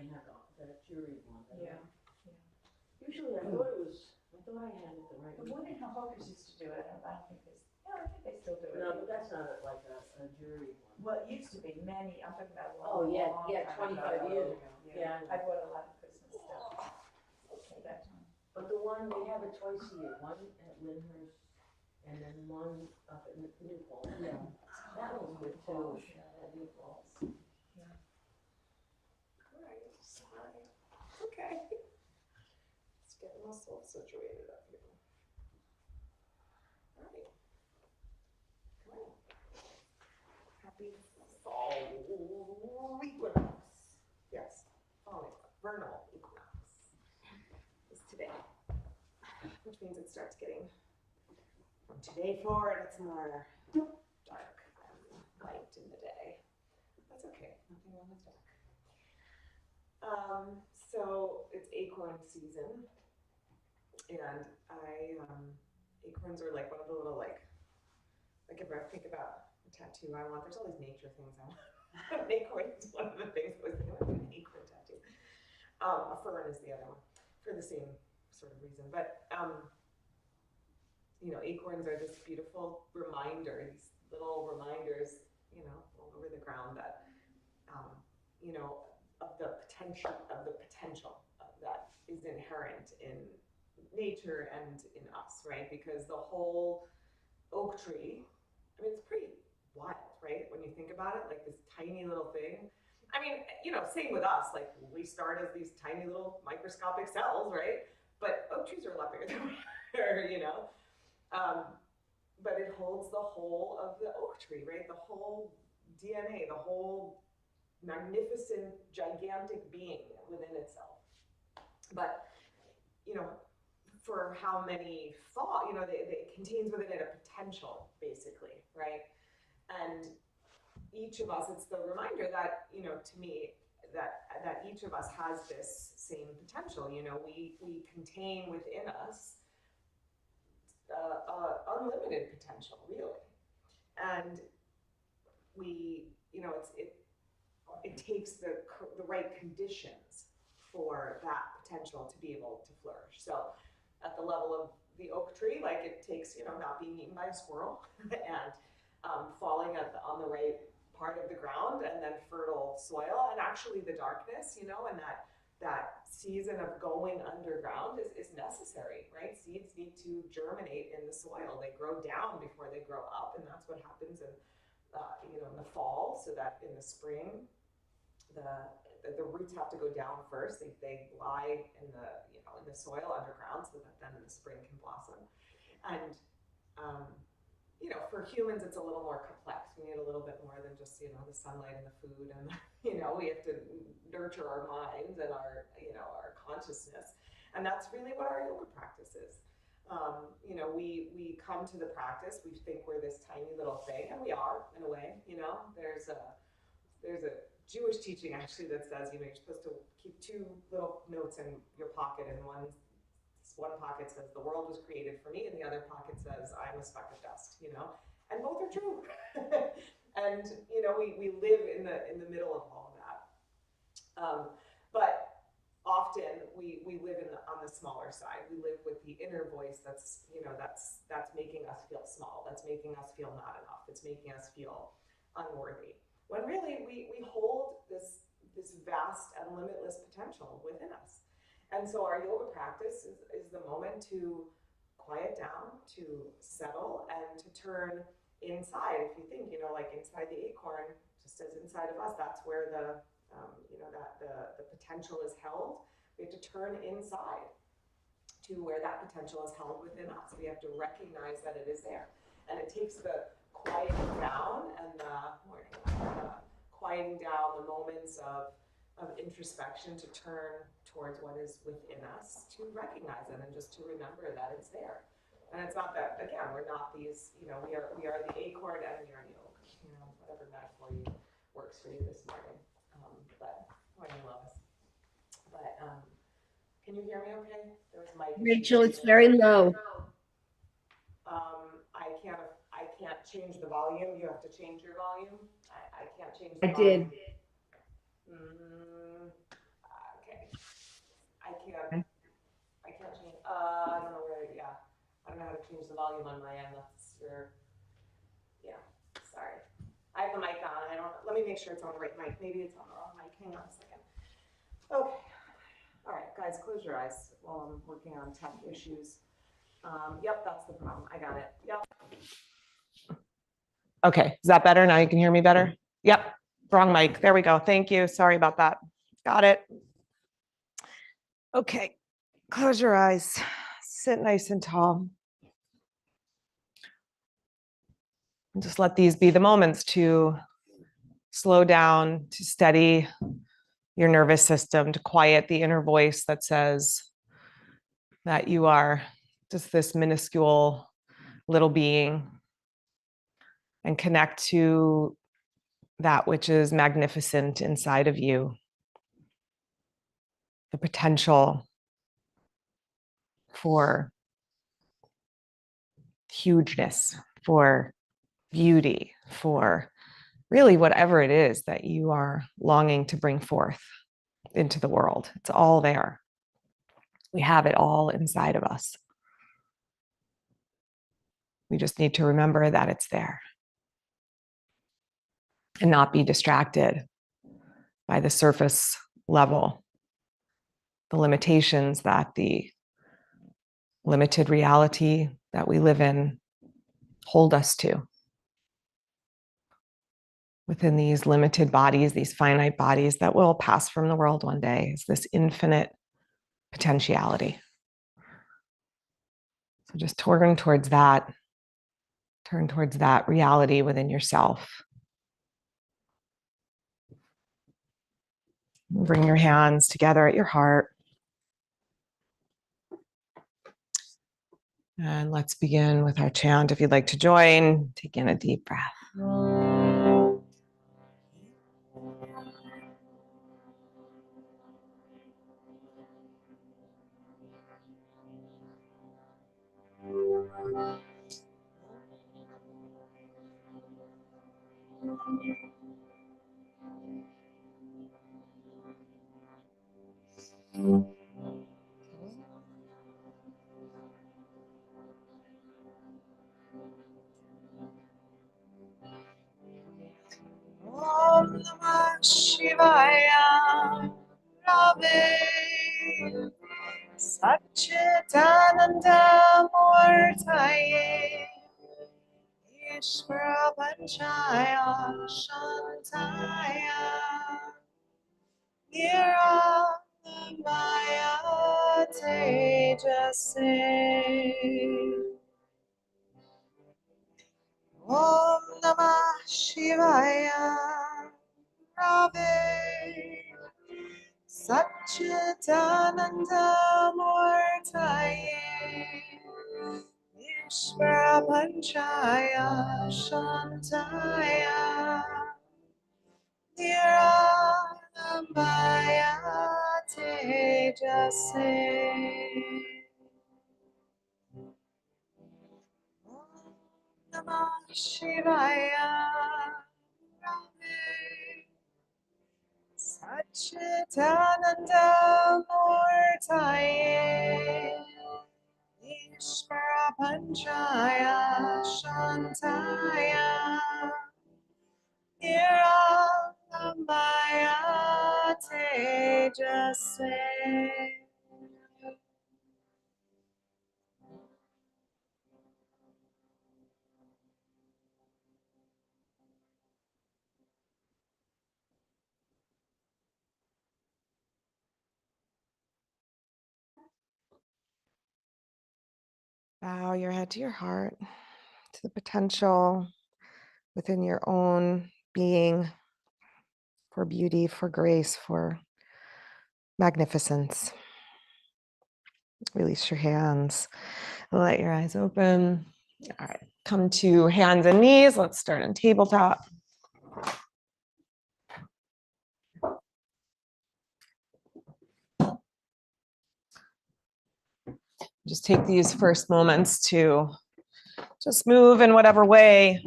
they have that jury one. Yeah. Usually I thought I had it the right The way. one in Hoboken used to do it, and I don't think I think they still do it. No, but that's not like a jury one. Well, it used to be I'm talking about one. Oh, yeah, long yeah, time 25 years ago. Yeah. I bought a lot of Christmas stuff at that time. But the one, they have it twice a year, one at Lyndhurst and then one up at New Falls. Yeah. That one's good too. Yeah, New Falls. Yeah. Right, sorry. Okay. Let's get myself situated up here. All right. Come on. Happy fall equinox. Yes, fall equinox, vernal equinox is today, which means it starts getting, from today forward, it's more dark and light in the day. That's okay, nothing wrong with dark. So it's acorn season, and acorns are like one of the little like if I think about a tattoo I want, there's all these nature things I want. An acorn is one of the things I was thinking, I want an acorn tattoo. A fern is the other one, for the same sort of reason. But acorns are this beautiful reminder, these little reminders, all over the ground that of the potential that is inherent in nature and in us, right? Because the whole oak tree, it's pretty wild, right? When you think about it, like this tiny little thing. Same with us, like we start as these tiny little microscopic cells, right? But oak trees are a lot bigger than we are, but it holds the whole of the oak tree, right? The whole DNA, the whole magnificent, gigantic being within itself. But, for how many thought, it contains within it a potential, basically, right? And each of us, it's the reminder that, to me, that each of us has this same potential. We contain within us unlimited potential, really. And we, it takes the right conditions for that potential to be able to flourish. So at the level of the oak tree, like it takes, not being eaten by a squirrel and falling on the right part of the ground, and then fertile soil, and actually the darkness, and that season of going underground is necessary, right? Seeds need to germinate in the soil. They grow down before they grow up, and that's what happens in the fall, so that in the spring, the roots have to go down first. They lie in the soil underground, so that then in the spring can blossom. And for humans, it's a little more complex. We need a little bit more than just the sunlight and the food, and we have to nurture our minds and our consciousness, and that's really what our yoga practice is. We come to the practice. We think we're this tiny little thing, and we are in a way. There's a Jewish teaching actually that says you're supposed to keep two little notes in your pocket, and one pocket says the world was created for me, and the other pocket says I'm a speck of dust. And both are true. And we live in the middle of all of that. But often we live on the smaller side. We live with the inner voice that's making us feel small. That's making us feel not enough. It's making us feel unworthy. When really we hold this vast and limitless potential within us. And so our yoga practice is the moment to quiet down, to settle, and to turn inside. If you think, like inside the acorn, just as inside of us, that's where the potential is held. We have to turn inside to where that potential is held within us. We have to recognize that it is there. And it takes the quieting down and quieting down the moments of introspection to turn towards what is within us, to recognize it and just to remember that it's there. And it's not that, again, we're not these, we are the acorn and we are the oak, whatever metaphor works for you this morning. But morning, Lois. But can you hear me okay? There was mic. Rachel, it's very low. I can't change the volume. You have to change your volume. I can't change the I volume. did. volume on my end. That's your, yeah, sorry. I have the mic on. Let me make sure it's on the right mic. Maybe it's on the wrong mic. Hang on a second. Okay. All right, guys, close your eyes while I'm working on tech issues. Yep, that's the problem. I got it. Yep. Okay, is that better? Now you can hear me better? Yep, wrong mic. There we go. Thank you. Sorry about that. Got it. Okay, close your eyes. Sit nice and tall. And just let these be the moments to slow down, to steady your nervous system, to quiet the inner voice that says that you are just this minuscule little being, and connect to that which is magnificent inside of you, the potential for hugeness, for beauty, for really whatever it is that you are longing to bring forth into the world. It's all there. We have it all inside of us. We just need to remember that it's there and not be distracted by the surface level, the limitations that the limited reality that we live in hold us to. Within these limited bodies, these finite bodies that will pass from the world one day, is this infinite potentiality. So just turn towards that reality within yourself. Bring your hands together at your heart. And let's begin with our chant. If you'd like to join, take in a deep breath. Om Namah Shivaya Rave Satchitananda Murtaye Ishvara Panchaya Shantaya Niramaya Tejase. Om Namah Shivaya Rave Satchitananda Murtaye Ishvara Panchaya Shantaya Niramaya Tejase. Om Namah Shivaya Rame Satchitananda Murtaye Ishvara Panchaya Shantaya Niramaya Tejase. Bow your head to your heart, to the potential within your own being for beauty, for grace, for magnificence. Release your hands. Let your eyes open. All right, come to hands and knees. Let's start on tabletop. Just take these first moments to just move in whatever way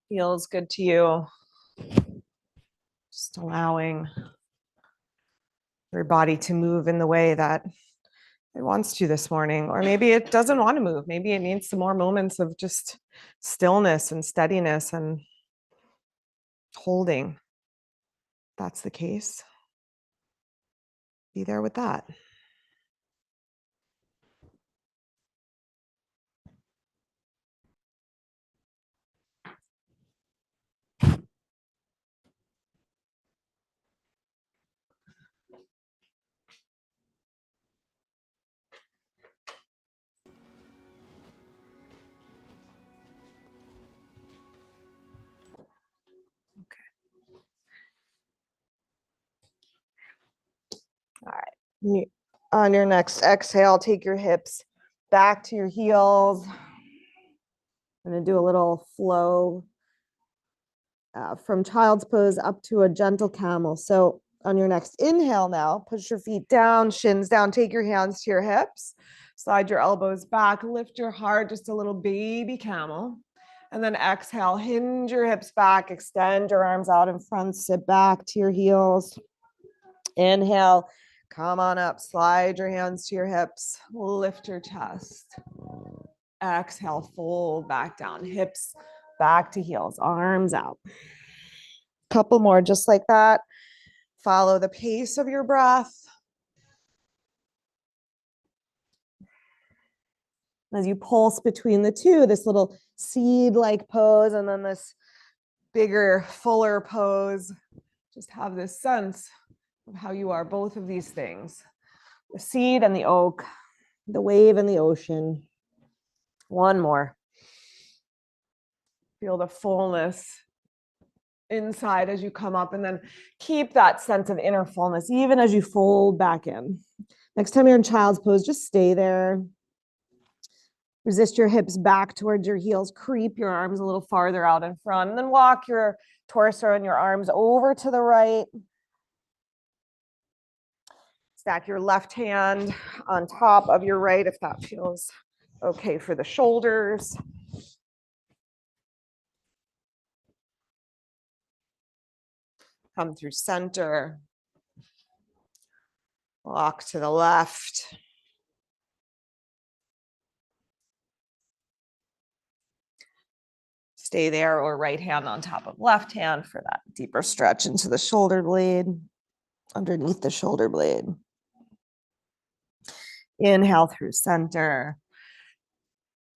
feels good to you. Just allowing your body to move in the way that it wants to this morning, or maybe it doesn't want to move. Maybe it needs some more moments of just stillness and steadiness and holding. If that's the case, be there with that. All right. On your next exhale, take your hips back to your heels. I'm going to do a little flow from child's pose up to a gentle camel. So on your next inhale now, push your feet down, shins down, take your hands to your hips, slide your elbows back, lift your heart, just a little baby camel. And then exhale, hinge your hips back, extend your arms out in front, sit back to your heels. Inhale, come on up, slide your hands to your hips, lift your chest. Exhale, fold back down, hips back to heels, arms out. Couple more just like that. Follow the pace of your breath. As you pulse between the two, this little seed-like pose and then this bigger, fuller pose, just have this sense of how you are both of these things. The seed and the oak, the wave and the ocean. One more. Feel the fullness inside as you come up, and then keep that sense of inner fullness even as you fold back in. Next time you're in child's pose, just stay there. Resist your hips back towards your heels. Creep your arms a little farther out in front, and then walk your torso and your arms over to the right. Stack your left hand on top of your right if that feels okay for the shoulders. Come through center. Walk to the left. Stay there, or right hand on top of left hand for that deeper stretch into the shoulder blade, underneath the shoulder blade. Inhale through center.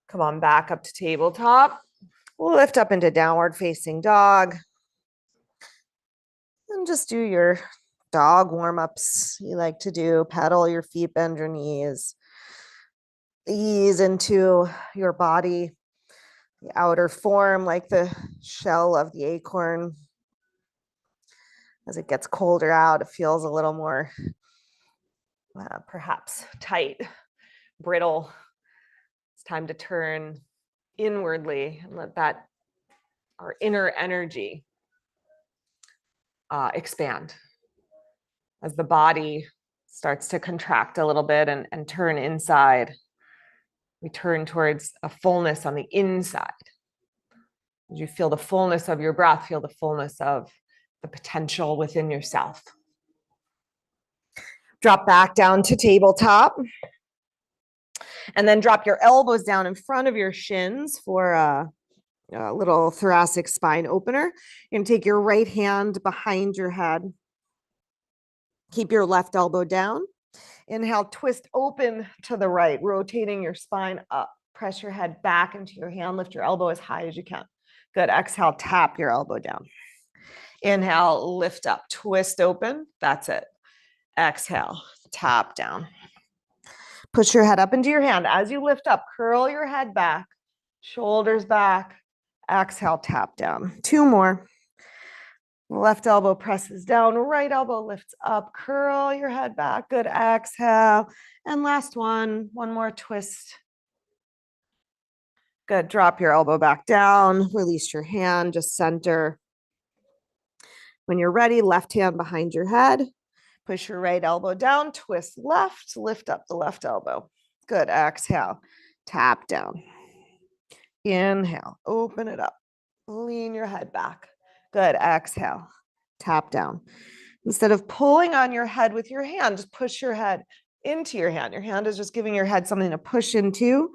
Come on back up to tabletop. Lift up into downward facing dog. And just do your dog warm-ups you like to do. Pedal your feet, bend your knees. Ease into your body, the outer form like the shell of the acorn. As it gets colder out, it feels a little more perhaps tight, brittle. It's time to turn inwardly and let that, our inner energy, expand. As the body starts to contract a little bit and turn inside, we turn towards a fullness on the inside. As you feel the fullness of your breath, feel the fullness of the potential within yourself. Drop back down to tabletop. And then drop your elbows down in front of your shins for a little thoracic spine opener. You're going to take your right hand behind your head. Keep your left elbow down. Inhale, twist open to the right, rotating your spine up. Press your head back into your hand. Lift your elbow as high as you can. Good. Exhale, tap your elbow down. Inhale, lift up, twist open. That's it. Exhale, tap down. Push your head up into your hand. As you lift up, curl your head back, shoulders back. Exhale, tap down. Two more. Left elbow presses down, right elbow lifts up, curl your head back. Good. Exhale. And last one more twist. Good. Drop your elbow back down, release your hand, just center. When you're ready, left hand behind your head. Push your right elbow down, twist left, lift up the left elbow. Good. Exhale, tap down. Inhale, open it up. Lean your head back. Good. Exhale, tap down. Instead of pulling on your head with your hand, just push your head into your hand. Your hand is just giving your head something to push into.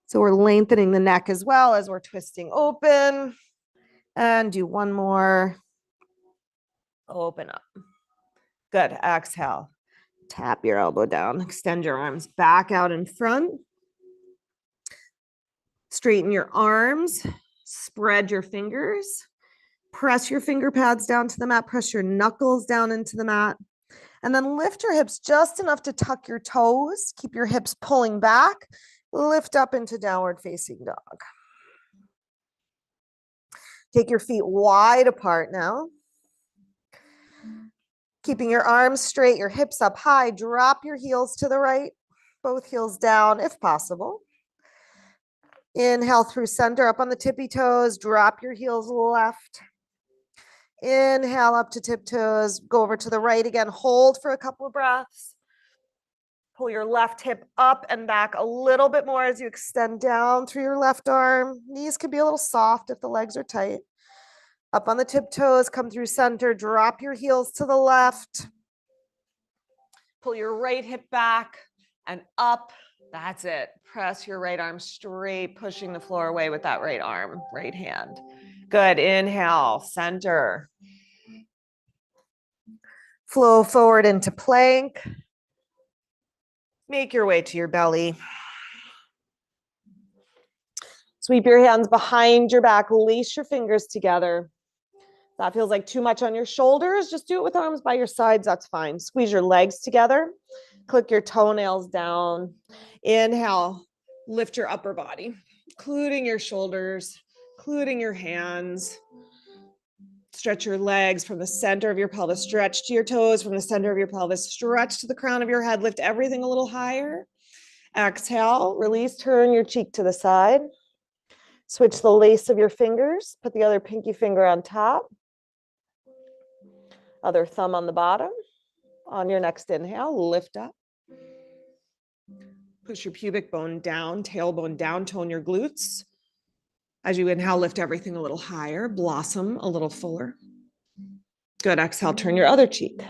So we're lengthening the neck as well as we're twisting open. And do one more. Open up. Good. Exhale. Tap your elbow down. Extend your arms back out in front. Straighten your arms. Spread your fingers. Press your finger pads down to the mat. Press your knuckles down into the mat. And then lift your hips just enough to tuck your toes. Keep your hips pulling back. Lift up into downward facing dog. Take your feet wide apart now. Keeping your arms straight, your hips up high. Drop your heels to the right. Both heels down if possible. Inhale through center, up on the tippy toes. Drop your heels left. Inhale up to tiptoes. Go over to the right again. Hold for a couple of breaths. Pull your left hip up and back a little bit more as you extend down through your left arm. Knees can be a little soft if the legs are tight. Up on the tiptoes, come through center. Drop your heels to the left. Pull your right hip back and up. That's it. Press your right arm straight, pushing the floor away with that right arm, right hand. Good. Inhale, center. Flow forward into plank. Make your way to your belly. Sweep your hands behind your back. Lace your fingers together. If that feels like too much on your shoulders, just do it with arms by your sides. That's fine. Squeeze your legs together. Click your toenails down. Inhale, lift your upper body, including your shoulders, including your hands. Stretch your legs from the center of your pelvis. Stretch to your toes from the center of your pelvis. Stretch to the crown of your head. Lift everything a little higher. Exhale, release, turn your cheek to the side. Switch the lace of your fingers. Put the other pinky finger on top. Other thumb on the bottom. On your next inhale, lift up. Push your pubic bone down, tailbone down, tone your glutes. As you inhale, lift everything a little higher, blossom a little fuller. Good. Exhale, turn your other cheek.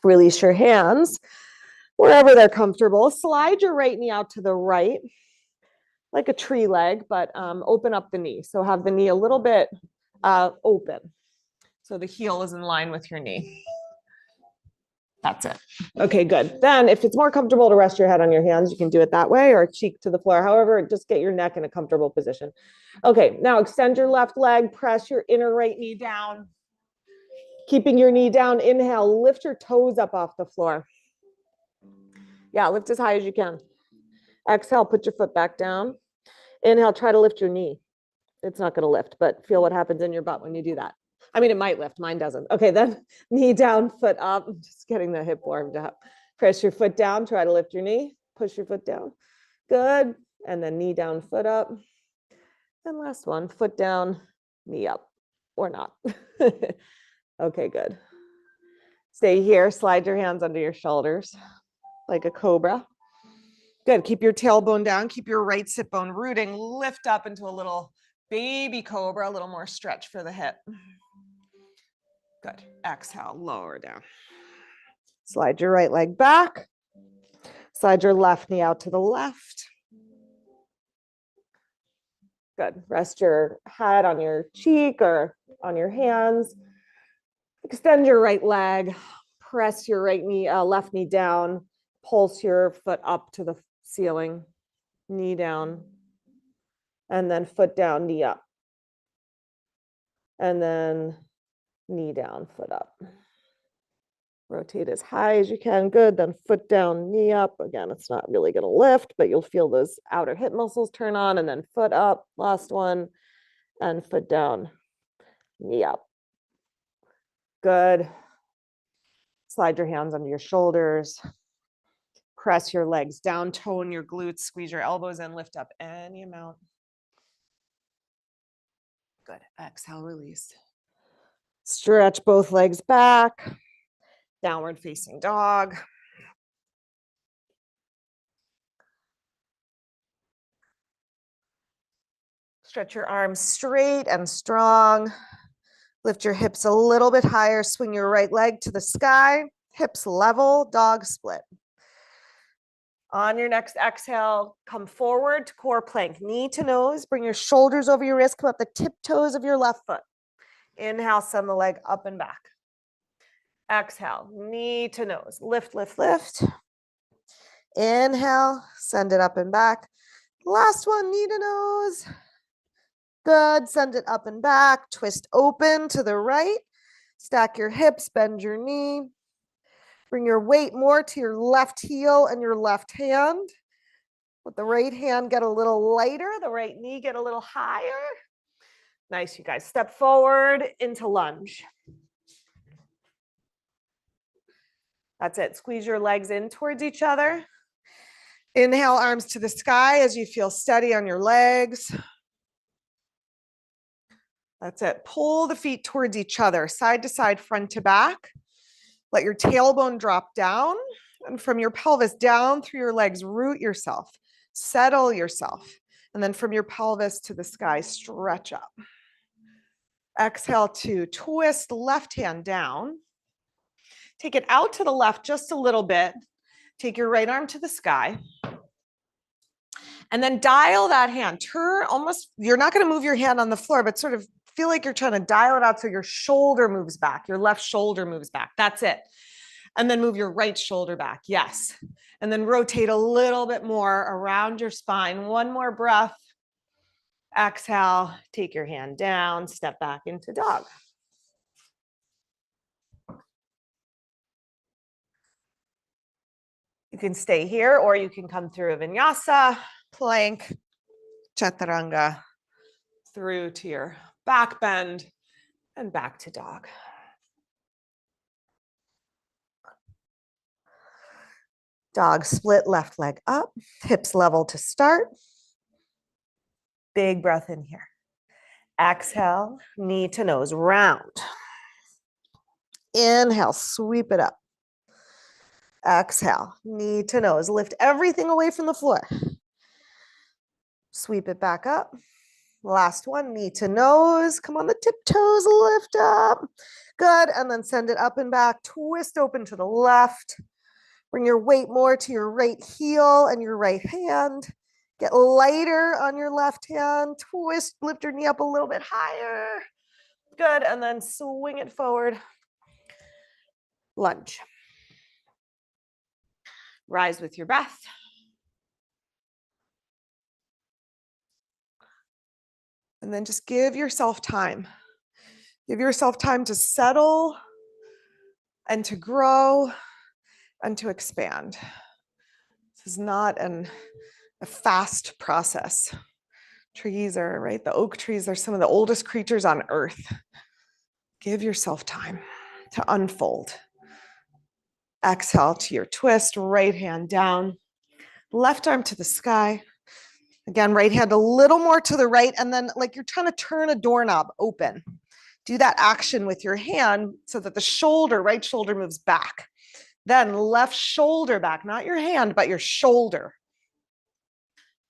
Release your hands wherever they're comfortable. Slide your right knee out to the right, like a tree leg, but open up the knee. So have the knee a little bit open. So the heel is in line with your knee. That's it. Okay, good. Then if it's more comfortable to rest your head on your hands, you can do it that way or cheek to the floor. However, just get your neck in a comfortable position. Okay, now extend your left leg, press your inner right knee down. Keeping your knee down, inhale, lift your toes up off the floor. Yeah, lift as high as you can. Exhale, put your foot back down. Inhale, try to lift your knee. It's not going to lift, but feel what happens in your butt when you do that. I mean, it might lift, mine doesn't. Okay, then knee down, foot up. I'm just getting the hip warmed up. Press your foot down, try to lift your knee, push your foot down. Good. And then knee down, foot up. And last one, foot down, knee up, or not. Okay, good. Stay here, slide your hands under your shoulders like a cobra. Good, keep your tailbone down, keep your right sit bone rooting, lift up into a little baby cobra, a little more stretch for the hip. Good. Exhale, lower down. Slide your right leg back. Slide your left knee out to the left. Good. Rest your head on your cheek or on your hands. Extend your right leg. Press your right knee, left knee down. Pulse your foot up to the ceiling. Knee down. And then foot down, knee up. And then knee down, foot up. Rotate as high as you can. Good. Then foot down, knee up. Again, it's not really going to lift, but you'll feel those outer hip muscles turn on. And then foot up. Last one. And foot down, knee up. Good. Slide your hands under your shoulders. Press your legs down. Tone your glutes. Squeeze your elbows in. Lift up any amount. Good. Exhale, release. Stretch both legs back. Downward facing dog. Stretch your arms straight and strong. Lift your hips a little bit higher. Swing your right leg to the sky. hips level, dog split. On your next exhale, come forward to core plank, knee to nose, bring your shoulders over your wrist, come up the tiptoes of your left foot. Inhale, send the leg up and back. Exhale, knee to nose, lift, lift, lift. Inhale, send it up and back. Last one, knee to nose. Good, send it up and back, twist open to the right, stack your hips, bend your knee. Bring your weight more to your left heel and your left hand. Let the right hand get a little lighter, the right knee get a little higher. Nice, you guys. Step forward into lunge. That's it. Squeeze your legs in towards each other. Inhale, arms to the sky as you feel steady on your legs. That's it. Pull the feet towards each other, side to side, front to back. Let your tailbone drop down, and from your pelvis down through your legs, root yourself, settle yourself. And then from your pelvis to the sky, stretch up. Exhale to twist left hand down. Take it out to the left just a little bit. Take your right arm to the sky. And then dial that hand. Turn almost, you're not going to move your hand on the floor, but sort of feel like you're trying to dial it out so your shoulder moves back. Your left shoulder moves back. That's it. And then move your right shoulder back. Yes. And then rotate a little bit more around your spine. One more breath. Exhale, take your hand down, step back into dog. You can stay here or you can come through a vinyasa, plank, chaturanga, through to your back bend and back to dog. Dog split, left leg up, hips level to start. Big breath in here. Exhale, knee to nose, round. Inhale, sweep it up. Exhale, knee to nose, lift everything away from the floor. Sweep it back up. Last one, knee to nose. Come on the tiptoes, lift up. Good, and then send it up and back. Twist open to the left. Bring your weight more to your right heel and your right hand. Get lighter on your left hand. Twist, lift your knee up a little bit higher. Good, and then swing it forward. Lunge. Rise with your breath. And then just give yourself time. Give yourself time to settle and to grow and to expand. This is not a fast process. Trees are, right? The oak trees are some of the oldest creatures on earth. Give yourself time to unfold. Exhale to your twist, right hand down, left arm to the sky. Again, right hand a little more to the right, and then like you're trying to turn a doorknob open. Do that action with your hand so that the shoulder, right shoulder moves back. Then left shoulder back, not your hand, but your shoulder.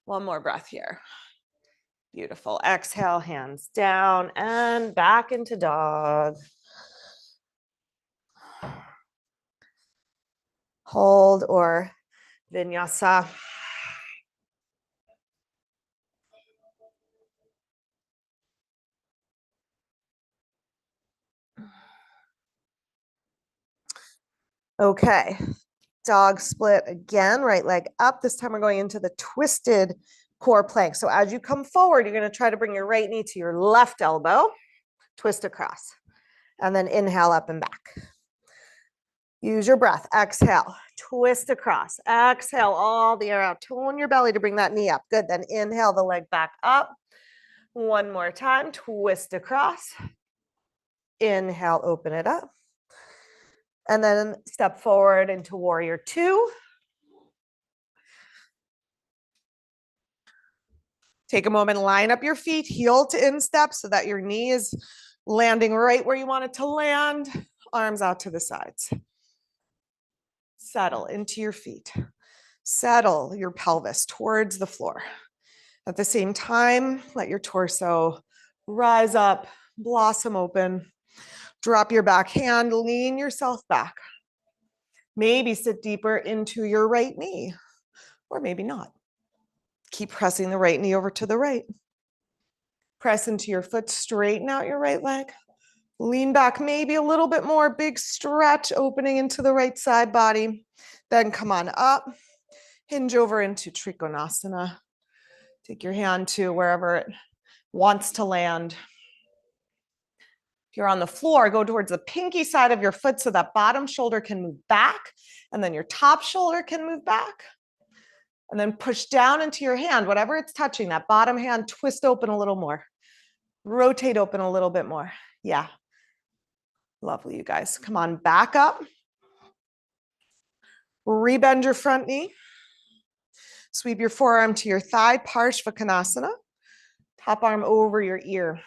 One more breath here. Beautiful. Exhale, hands down and back into dog. Hold or vinyasa. Okay, dog split again, right leg up. This time we're going into the twisted core plank. So as you come forward, you're going to try to bring your right knee to your left elbow, twist across, and then inhale up and back. Use your breath. Exhale, twist across. Exhale all the air out. Tone your belly to bring that knee up. Good. Then inhale the leg back up. One more time. Twist across. Inhale, open it up. And then step forward into warrior two. Take a moment, line up your feet, heel to instep so that your knee is landing right where you want it to land. Arms out to the sides. Settle into your feet. Settle your pelvis towards the floor. At the same time, let your torso rise up, blossom open. Drop your back hand, lean yourself back. Maybe sit deeper into your right knee, or maybe not. Keep pressing the right knee over to the right. Press into your foot, straighten out your right leg. Lean back maybe a little bit more, big stretch opening into the right side body. Then come on up, hinge over into Trikonasana. Take your hand to wherever it wants to land. If you're on the floor, go towards the pinky side of your foot so that bottom shoulder can move back, and then your top shoulder can move back. And then push down into your hand, whatever it's touching, that bottom hand, twist open a little more. Rotate open a little bit more. Yeah. Lovely, you guys. Come on, back up. Rebend your front knee. Sweep your forearm to your thigh, Parshvakonasana. Top arm over your ear.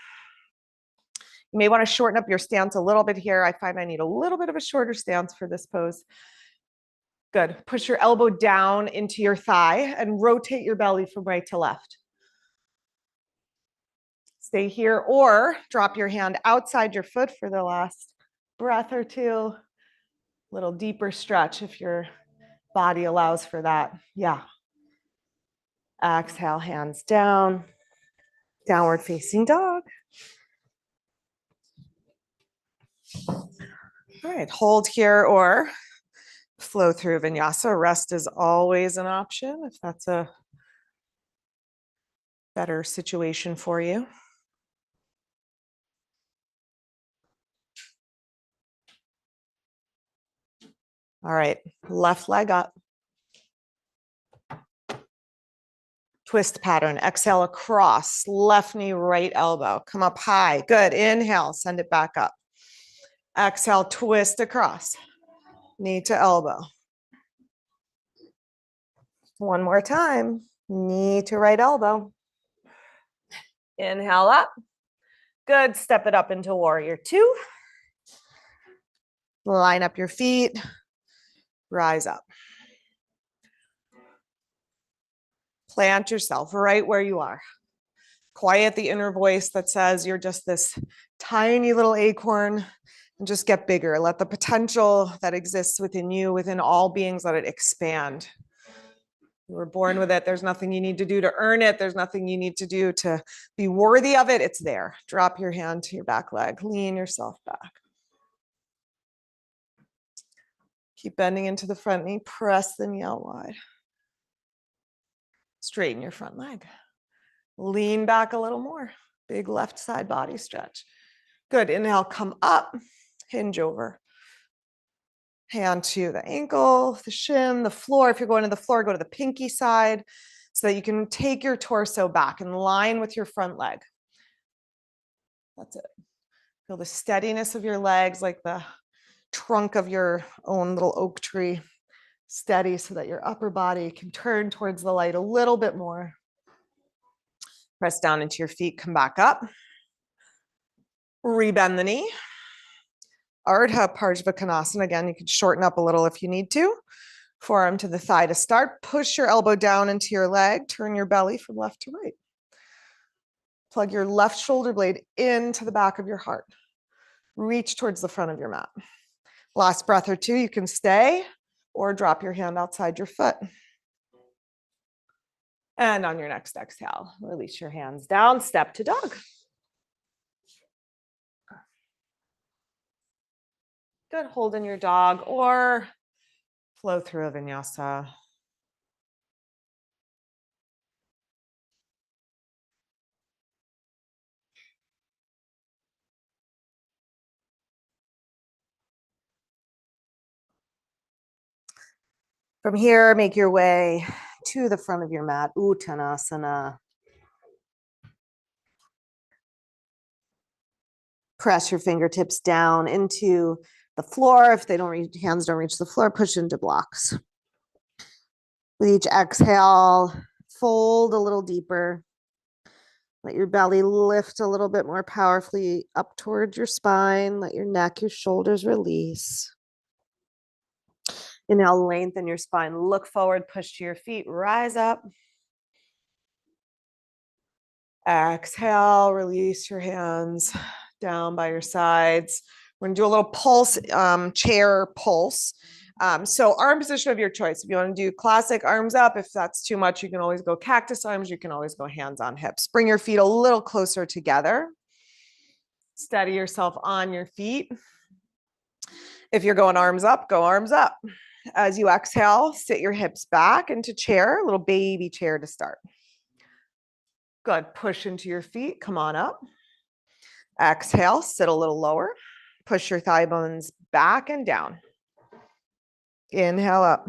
You may want to shorten up your stance a little bit here. I find I need a little bit of a shorter stance for this pose. Good. Push your elbow down into your thigh and rotate your belly from right to left. Stay here or drop your hand outside your foot for the last breath or two. Little deeper stretch if your body allows for that. Yeah. Exhale, hands down. Downward facing dog. All right, hold here or flow through vinyasa. Rest is always an option if that's a better situation for you. All right, left leg up. Twist pattern. Exhale across. Left knee, right elbow. Come up high. Good. Inhale, send it back up. Exhale, twist across. Knee to elbow. One more time. Knee to right elbow. Inhale up. Good. Step it up into warrior two. Line up your feet. Rise up. Plant yourself right where you are. Quiet the inner voice that says you're just this tiny little acorn, and just get bigger. Let the potential that exists within you, within all beings, let it expand. You were born with it. There's nothing you need to do to earn it. There's nothing you need to do to be worthy of it. It's there. Drop your hand to your back leg. Lean yourself back. Keep bending into the front knee. Press the knee out wide. Straighten your front leg. Lean back a little more. Big left side body stretch. Good. Inhale, come up. Hinge over. Hand to the ankle, the shin, the floor. If you're going to the floor, go to the pinky side so that you can take your torso back in line with your front leg. That's it. Feel the steadiness of your legs, like the trunk of your own little oak tree. Steady so that your upper body can turn towards the light a little bit more. Press down into your feet, come back up. Rebend the knee. Ardha Parshvakonasana. Again, you can shorten up a little if you need to. Forearm to the thigh to start. Push your elbow down into your leg. Turn your belly from left to right. Plug your left shoulder blade into the back of your heart. Reach towards the front of your mat. Last breath or two, you can stay or drop your hand outside your foot. And on your next exhale, release your hands down, step to dog. Good, hold in your dog or flow through a vinyasa. From here, make your way to the front of your mat, Uttanasana. Press your fingertips down into the floor. If they don't reach, hands don't reach the floor, push into blocks. With each exhale, fold a little deeper. Let your belly lift a little bit more powerfully up towards your spine. Let your neck, your shoulders release. Inhale, lengthen your spine. Look forward, push to your feet, rise up. Exhale, release your hands down by your sides. We're gonna do a little pulse, chair pulse. So arm position of your choice. If you want to do classic arms up, if that's too much, you can always go cactus arms. You can always go hands on hips. Bring your feet a little closer together. Steady yourself on your feet. If you're going arms up, go arms up. As you exhale, sit your hips back into chair, little baby chair to start. Good. Push into your feet. Come on up. Exhale, sit a little lower. Push your thigh bones back and down. Inhale up.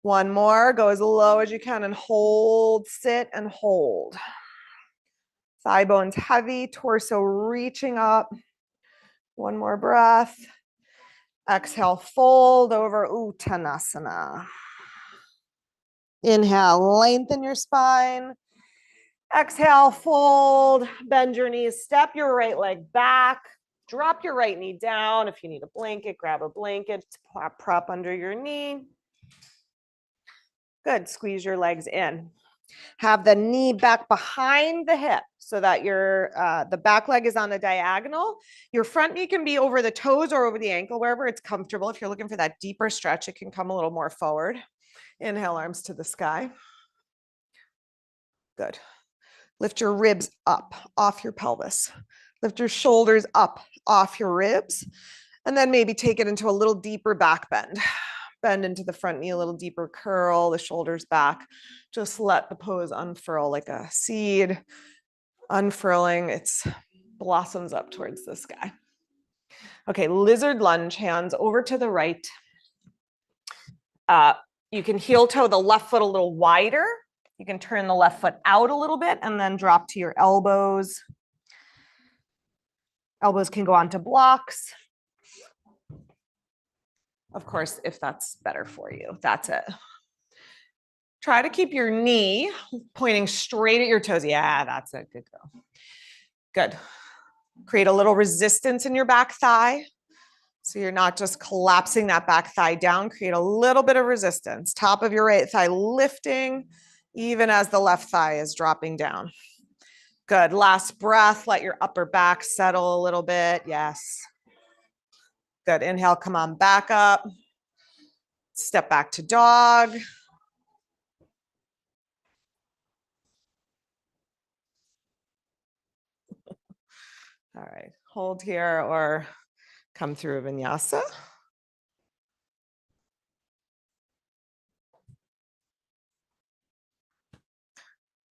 One more. Go as low as you can and hold, sit and hold. Thigh bones heavy, torso reaching up. One more breath. Exhale, fold over Uttanasana. Inhale, lengthen your spine. Exhale, fold, bend your knees, step your right leg back, drop your right knee down. If you need a blanket, grab a blanket, prop under your knee. Good, squeeze your legs in. Have the knee back behind the hip so that your the back leg is on the diagonal. Your front knee can be over the toes or over the ankle, wherever it's comfortable. If you're looking for that deeper stretch, it can come a little more forward. Inhale, arms to the sky. Good. Lift your ribs up off your pelvis. Lift your shoulders up off your ribs. And then maybe take it into a little deeper back bend. Bend into the front knee a little deeper, curl the shoulders back. Just let the pose unfurl like a seed. Unfurling, it blossoms up towards the sky. Okay, lizard lunge, hands over to the right. You can heel toe the left foot a little wider. You can turn the left foot out a little bit and then drop to your elbows. Elbows can go onto blocks. Of course, if that's better for you, that's it. Try to keep your knee pointing straight at your toes. Yeah, that's it. Good girl. Good. Create a little resistance in your back thigh. So you're not just collapsing that back thigh down. Create a little bit of resistance. Top of your right thigh lifting, even as the left thigh is dropping down. Good. Last breath. Let your upper back settle a little bit. Yes. Good. Inhale, come on back up. Step back to dog. All right. Hold here or come through vinyasa.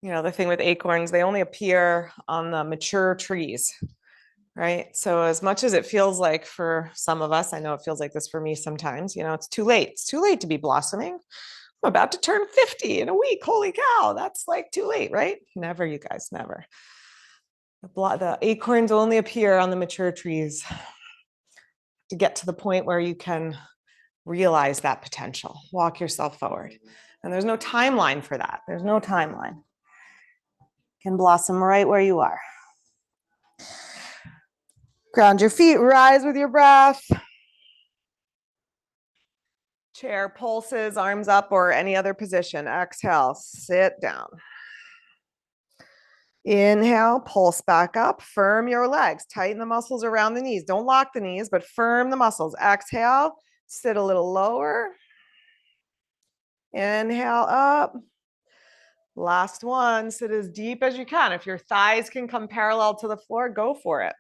You know, the thing with acorns, they only appear on the mature trees, right? So as much as it feels like for some of us, I know it feels like this for me sometimes, you know, it's too late. It's too late to be blossoming. I'm about to turn 50 in a week. Holy cow, that's like too late, right? Never, you guys, never. The acorns only appear on the mature trees to get to the point where you can realize that potential, walk yourself forward. And there's no timeline for that. There's no timeline. Can blossom right where you are. Ground your feet, rise with your breath. Chair pulses, arms up or any other position. Exhale, sit down. Inhale, pulse back up, firm your legs, tighten the muscles around the knees. Don't lock the knees, but firm the muscles. Exhale, sit a little lower. Inhale up. Last one, sit as deep as you can. If your thighs can come parallel to the floor, go for it.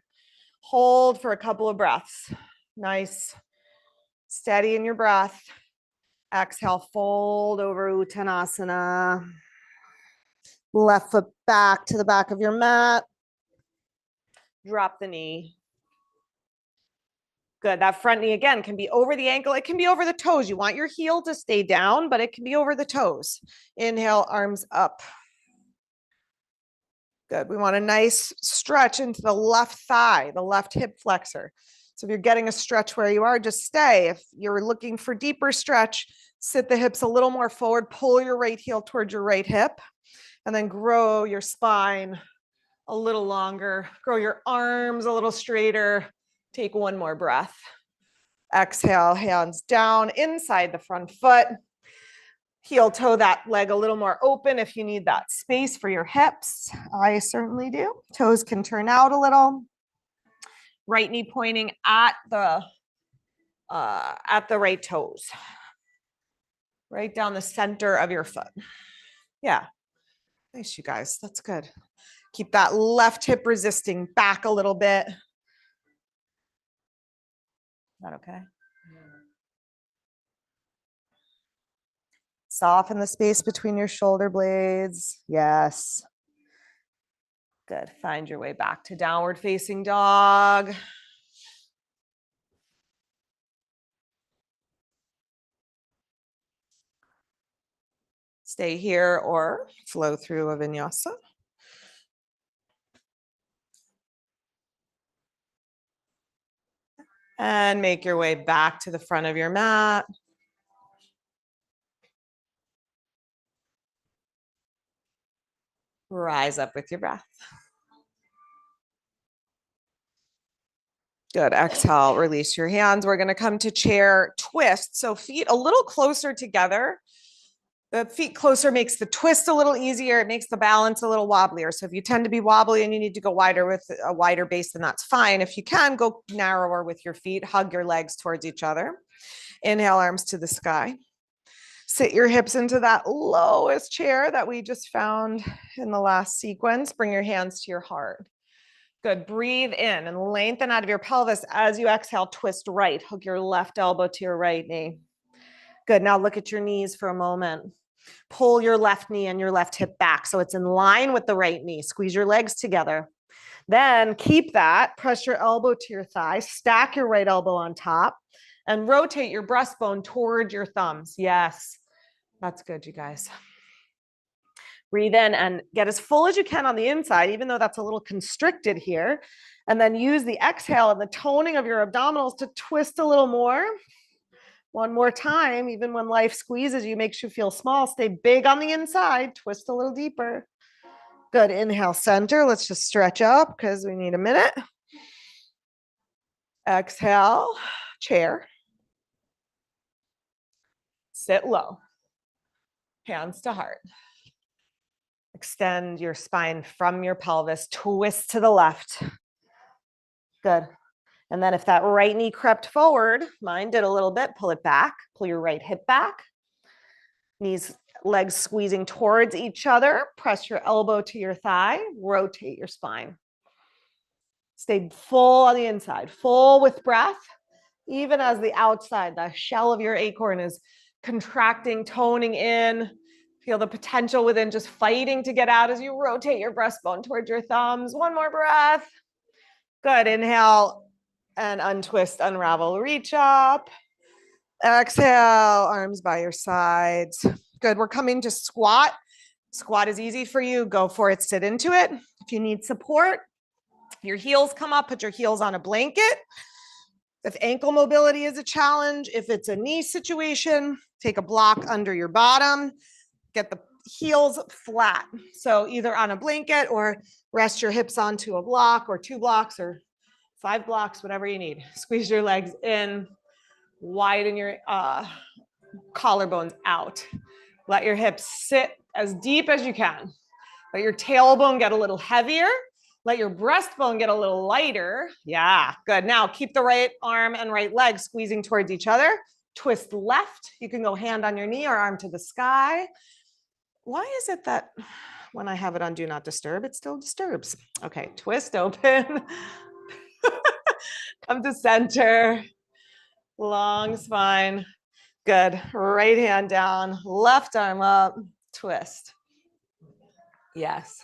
Hold for a couple of breaths. Nice. Steady in your breath. Exhale, fold over Uttanasana. Left foot back to the back of your mat. Drop the knee. Good. That front knee again can be over the ankle. It can be over the toes. You want your heel to stay down, but it can be over the toes. Inhale, arms up. Good. We want a nice stretch into the left thigh, the left hip flexor. So if you're getting a stretch where you are, just stay. If you're looking for deeper stretch, sit the hips a little more forward, pull your right heel towards your right hip, and then grow your spine a little longer. Grow your arms a little straighter. Take one more breath. Exhale, hands down inside the front foot. Heel toe that leg a little more open if you need that space for your hips. I certainly do. Toes can turn out a little. Right knee pointing at the at the right toes. Right down the center of your foot. Yeah. Nice, you guys. That's good. Keep that left hip resisting back a little bit. Is that okay? Soften the space between your shoulder blades. Yes. Good. Find your way back to downward facing dog. Stay here or flow through a vinyasa. And make your way back to the front of your mat. Rise up with your breath. Good. Exhale, release your hands. We're going to come to chair twist. So feet a little closer together. The feet closer makes the twist a little easier. It makes the balance a little wobblier. So if you tend to be wobbly and you need to go wider with a wider base, then that's fine. If you can, go narrower with your feet. Hug your legs towards each other. Inhale, arms to the sky. Sit your hips into that lowest chair that we just found in the last sequence. Bring your hands to your heart. Good. Breathe in and lengthen out of your pelvis. As you exhale, twist right. Hook your left elbow to your right knee. Good. Now look at your knees for a moment. Pull your left knee and your left hip back so it's in line with the right knee. Squeeze your legs together. Then keep that. Press your elbow to your thigh. Stack your right elbow on top and rotate your breastbone toward your thumbs. Yes. That's good, you guys. Breathe in and get as full as you can on the inside, even though that's a little constricted here. And then use the exhale and the toning of your abdominals to twist a little more. One more time, even when life squeezes you, makes you feel small, stay big on the inside, twist a little deeper. Good. Inhale, center. Let's just stretch up because we need a minute. Exhale, chair. Sit low. Hands to heart. Extend your spine from your pelvis, twist to the left. Good. And then if that right knee crept forward, mine did a little bit, pull it back, pull your right hip back. Knees, legs squeezing towards each other. Press your elbow to your thigh, rotate your spine. Stay full on the inside, full with breath, even as the outside, the shell of your acorn is contracting, toning in. Feel the potential within just fighting to get out as you rotate your breastbone towards your thumbs. One more breath. Good. Inhale and untwist, unravel, reach up. Exhale, arms by your sides. Good. We're coming to squat. Squat is easy for you. Go for it. Sit into it. If you need support, your heels come up, put your heels on a blanket. If ankle mobility is a challenge, if it's a knee situation, take a block under your bottom. Get the heels flat. So either on a blanket or rest your hips onto a block or 2 blocks or 5 blocks, whatever you need. Squeeze your legs in, widen your collarbones out. Let your hips sit as deep as you can. Let your tailbone get a little heavier. Let your breastbone get a little lighter. Yeah, good. Now keep the right arm and right leg squeezing towards each other. Twist left. You can go hand on your knee or arm to the sky. Why is it that when I have it on Do Not Disturb, it still disturbs? Okay, twist open. Come to center. Long spine. Good. Right hand down, left arm up, twist. Yes.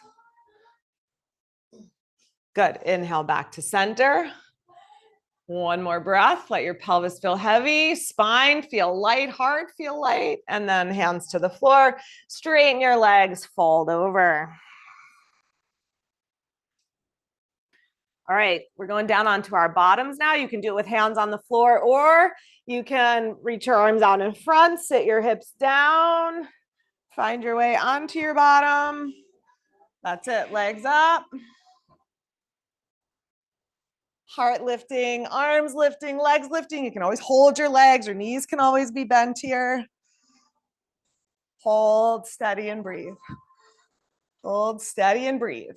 Good. Inhale back to center. One more breath. Let your pelvis feel heavy, spine feel light, heart feel light, and then hands to the floor. Straighten your legs, fold over. All right, we're going down onto our bottoms now. You can do it with hands on the floor, or you can reach your arms out in front, sit your hips down, find your way onto your bottom. That's it, legs up. Heart lifting, arms lifting, legs lifting. You can always hold your legs. Your knees can always be bent here. Hold steady and breathe. Hold steady and breathe.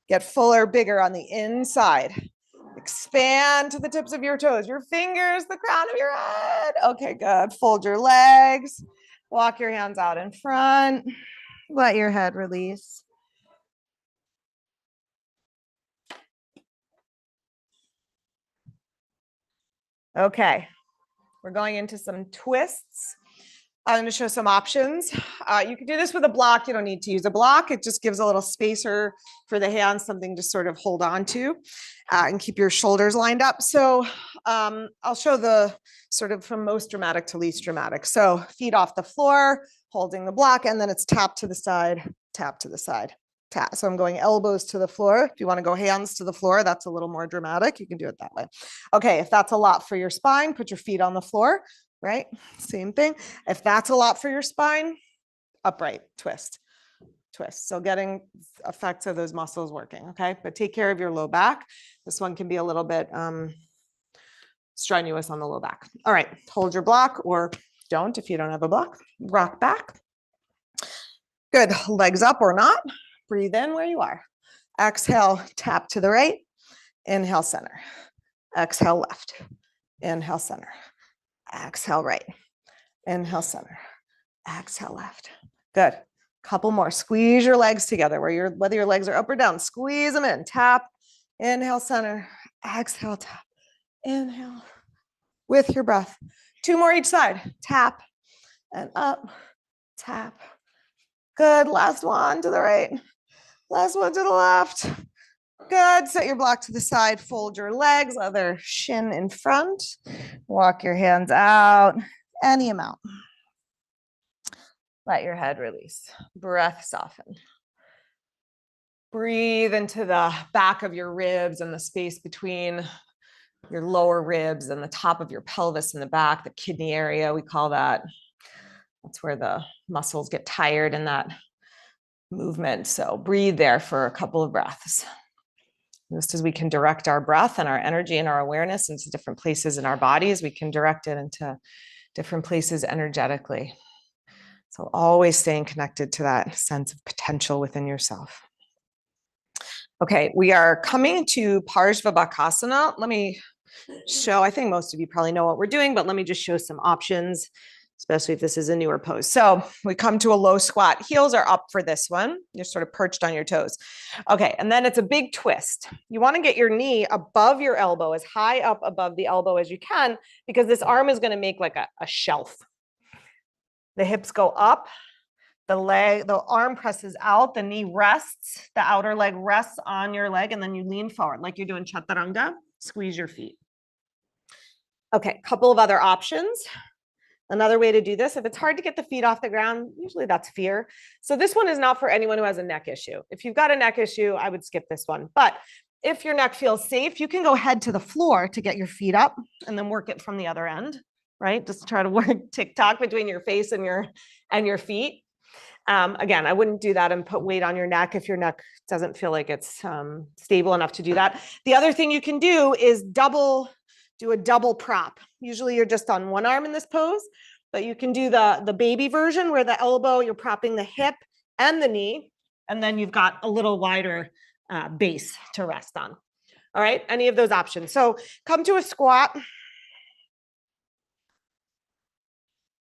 Get fuller, bigger on the inside. Expand to the tips of your toes, your fingers, the crown of your head. Okay, good. Fold your legs. Walk your hands out in front. Let your head release. Okay, we're going into some twists. I'm going to show some options. You can do this with a block. You don't need to use a block. It just gives a little spacer for the hands, something to sort of hold on to and keep your shoulders lined up. So I'll show the sort of from most dramatic to least dramatic. So feet off the floor, holding the block, and then it's tap to the side, tap to the side. Tap. So I'm going elbows to the floor. If you want to go hands to the floor, that's a little more dramatic. You can do it that way. Okay, if that's a lot for your spine, put your feet on the floor, right? Same thing. If that's a lot for your spine, upright, twist, twist. So getting effects of those muscles working, okay? But take care of your low back. This one can be a little bit strenuous on the low back. All right, hold your block or don't if you don't have a block. Rock back. Good, legs up or not. Breathe in where you are. Exhale, tap to the right. Inhale, center. Exhale, left. Inhale, center. Exhale, right. Inhale, center. Exhale, left. Good. Couple more. Squeeze your legs together, whether your legs are up or down. Squeeze them in. Tap. Inhale, center. Exhale, tap. Inhale. With your breath. 2 more each side. Tap and up. Tap. Good. Last one to the right. Last one to the left. Good. Set your block to the side. Fold your legs, other shin in front. Walk your hands out. Any amount. Let your head release. Breath soften. Breathe into the back of your ribs and the space between your lower ribs and the top of your pelvis in the back, the kidney area, we call that. That's where the muscles get tired in that movement. So breathe there for a couple of breaths. Just as we can direct our breath and our energy and our awareness into different places in our bodies, we can direct it into different places energetically. So always staying connected to that sense of potential within yourself. Okay, we are coming to Parshvabhakasana. Let me show, I think most of you probably know what we're doing, but let me just show some options, especially if this is a newer pose. So we come to a low squat. Heels are up for this one. You're sort of perched on your toes. Okay, and then it's a big twist. You want to get your knee above your elbow, as high up above the elbow as you can, because this arm is going to make like a shelf. The hips go up, the arm presses out, the knee rests, the outer leg rests on your leg, and then you lean forward like you're doing chaturanga. Squeeze your feet. Okay, couple of other options. Another way to do this, if it's hard to get the feet off the ground, usually that's fear. So this one is not for anyone who has a neck issue. If you've got a neck issue, I would skip this one. But if your neck feels safe, you can go head to the floor to get your feet up and then work it from the other end, right? Just try to work TikTok between your face and your feet. Again, I wouldn't do that and put weight on your neck if your neck doesn't feel like it's stable enough to do that. The other thing you can do is do a double prop. Usually you're just on one arm in this pose, but you can do the baby version where the elbow, you're propping the hip and the knee, and then you've got a little wider base to rest on. All right, any of those options. So come to a squat.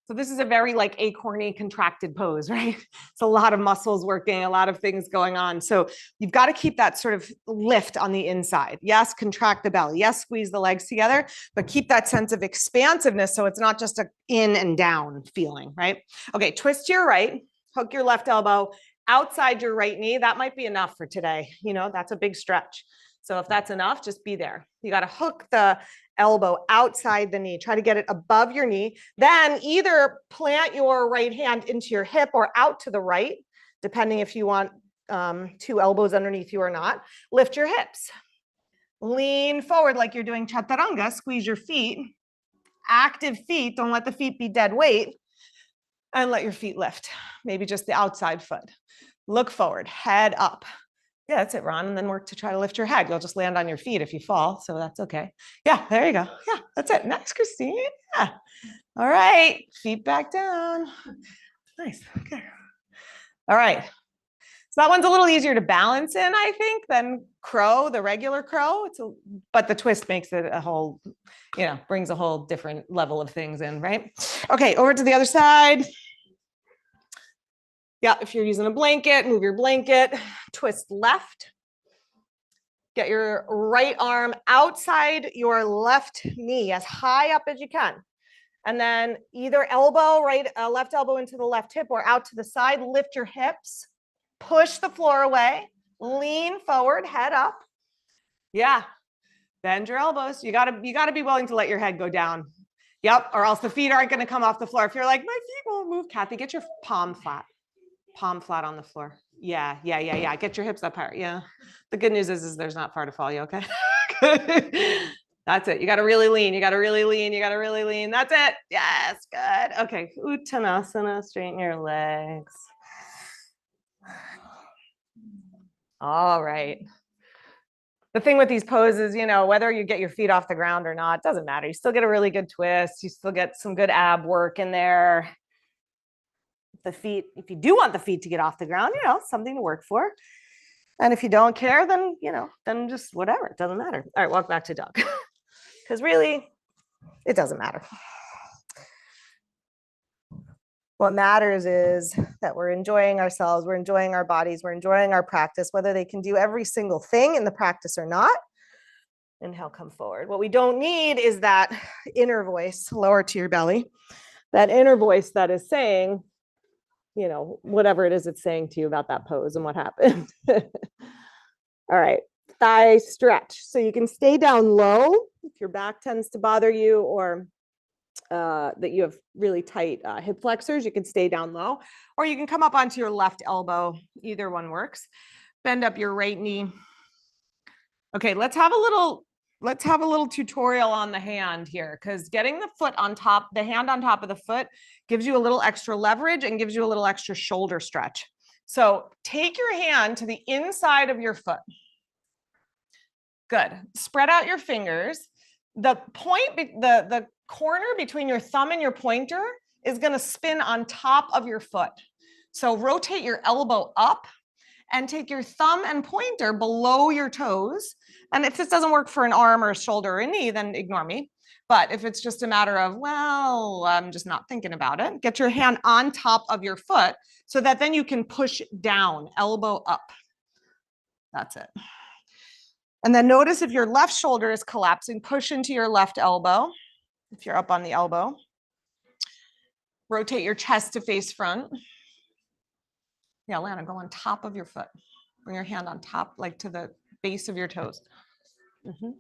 So this is a very like acorny contracted pose, right? It's a lot of muscles working, a lot of things going on. So you've got to keep that sort of lift on the inside. Yes, contract the belly. Yes, squeeze the legs together, but keep that sense of expansiveness so it's not just a in and down feeling, right? Okay, twist to your right, hook your left elbow outside your right knee. That might be enough for today. You know, that's a big stretch. So if that's enough, just be there. You got to hook the elbow outside the knee. Try to get it above your knee. Then either plant your right hand into your hip or out to the right, depending if you want 2 elbows underneath you or not. Lift your hips. Lean forward like you're doing chaturanga. Squeeze your feet. Active feet. Don't let the feet be dead weight. And let your feet lift. Maybe just the outside foot. Look forward. Head up. Yeah, that's it, Ron. And then work to try to lift your head. You'll just land on your feet if you fall. So that's okay. Yeah, there you go. Yeah, that's it. Next, Christine. Yeah. All right. Feet back down. Nice. Okay. All right. So that one's a little easier to balance in, I think, than crow, the regular crow. But the twist makes it a whole, brings a whole different level of things in, right? Okay, over to the other side. Yeah, if you're using a blanket, move your blanket, twist left. Get your right arm outside your left knee as high up as you can. And then either elbow, left elbow into the left hip or out to the side, lift your hips, push the floor away, lean forward, head up. Yeah, bend your elbows. You gotta be willing to let your head go down. Yep, or else the feet aren't gonna come off the floor. If you're like, my feet won't move, Kathy, get your palm flat on the floor. Yeah. Get your hips up higher. Yeah. The good news is there's not far to fall. You okay? That's it. You got to really lean. You got to really lean. You got to really lean. That's it. Yes. Good. Okay. Uttanasana. Straighten your legs. All right. The thing with these poses, whether you get your feet off the ground or not, doesn't matter. You still get a really good twist. You still get some good ab work in there. The feet, if you do want the feet to get off the ground, something to work for. And if you don't care, then, then just whatever, it doesn't matter. All right, walk back to dog. Because really, it doesn't matter. What matters is that we're enjoying ourselves, we're enjoying our bodies, we're enjoying our practice, whether they can do every single thing in the practice or not. Inhale, come forward. What we don't need is that inner voice, lower to your belly, that inner voice that is saying, whatever it is it's saying to you about that pose and what happened. All right, thigh stretch. So you can stay down low if your back tends to bother you or that you have really tight hip flexors, you can stay down low, or you can come up onto your left elbow. Either one works. Bend up your right knee. Okay, let's have a little tutorial on the hand here, because getting the hand on top of the foot gives you a little extra leverage and gives you a little extra shoulder stretch. So take your hand to the inside of your foot. Good. Spread out your fingers. The corner between your thumb and your pointer is going to spin on top of your foot. So rotate your elbow up and take your thumb and pointer below your toes. And if this doesn't work for an arm or a shoulder or a knee, then ignore me. But if it's just a matter of, well, I'm just not thinking about it, get your hand on top of your foot so that then you can push down, elbow up. That's it. And then notice if your left shoulder is collapsing, push into your left elbow. If you're up on the elbow, rotate your chest to face front. Yeah, Lana, go on top of your foot. Bring your hand on top, like to the base of your toes. Mm-hmm.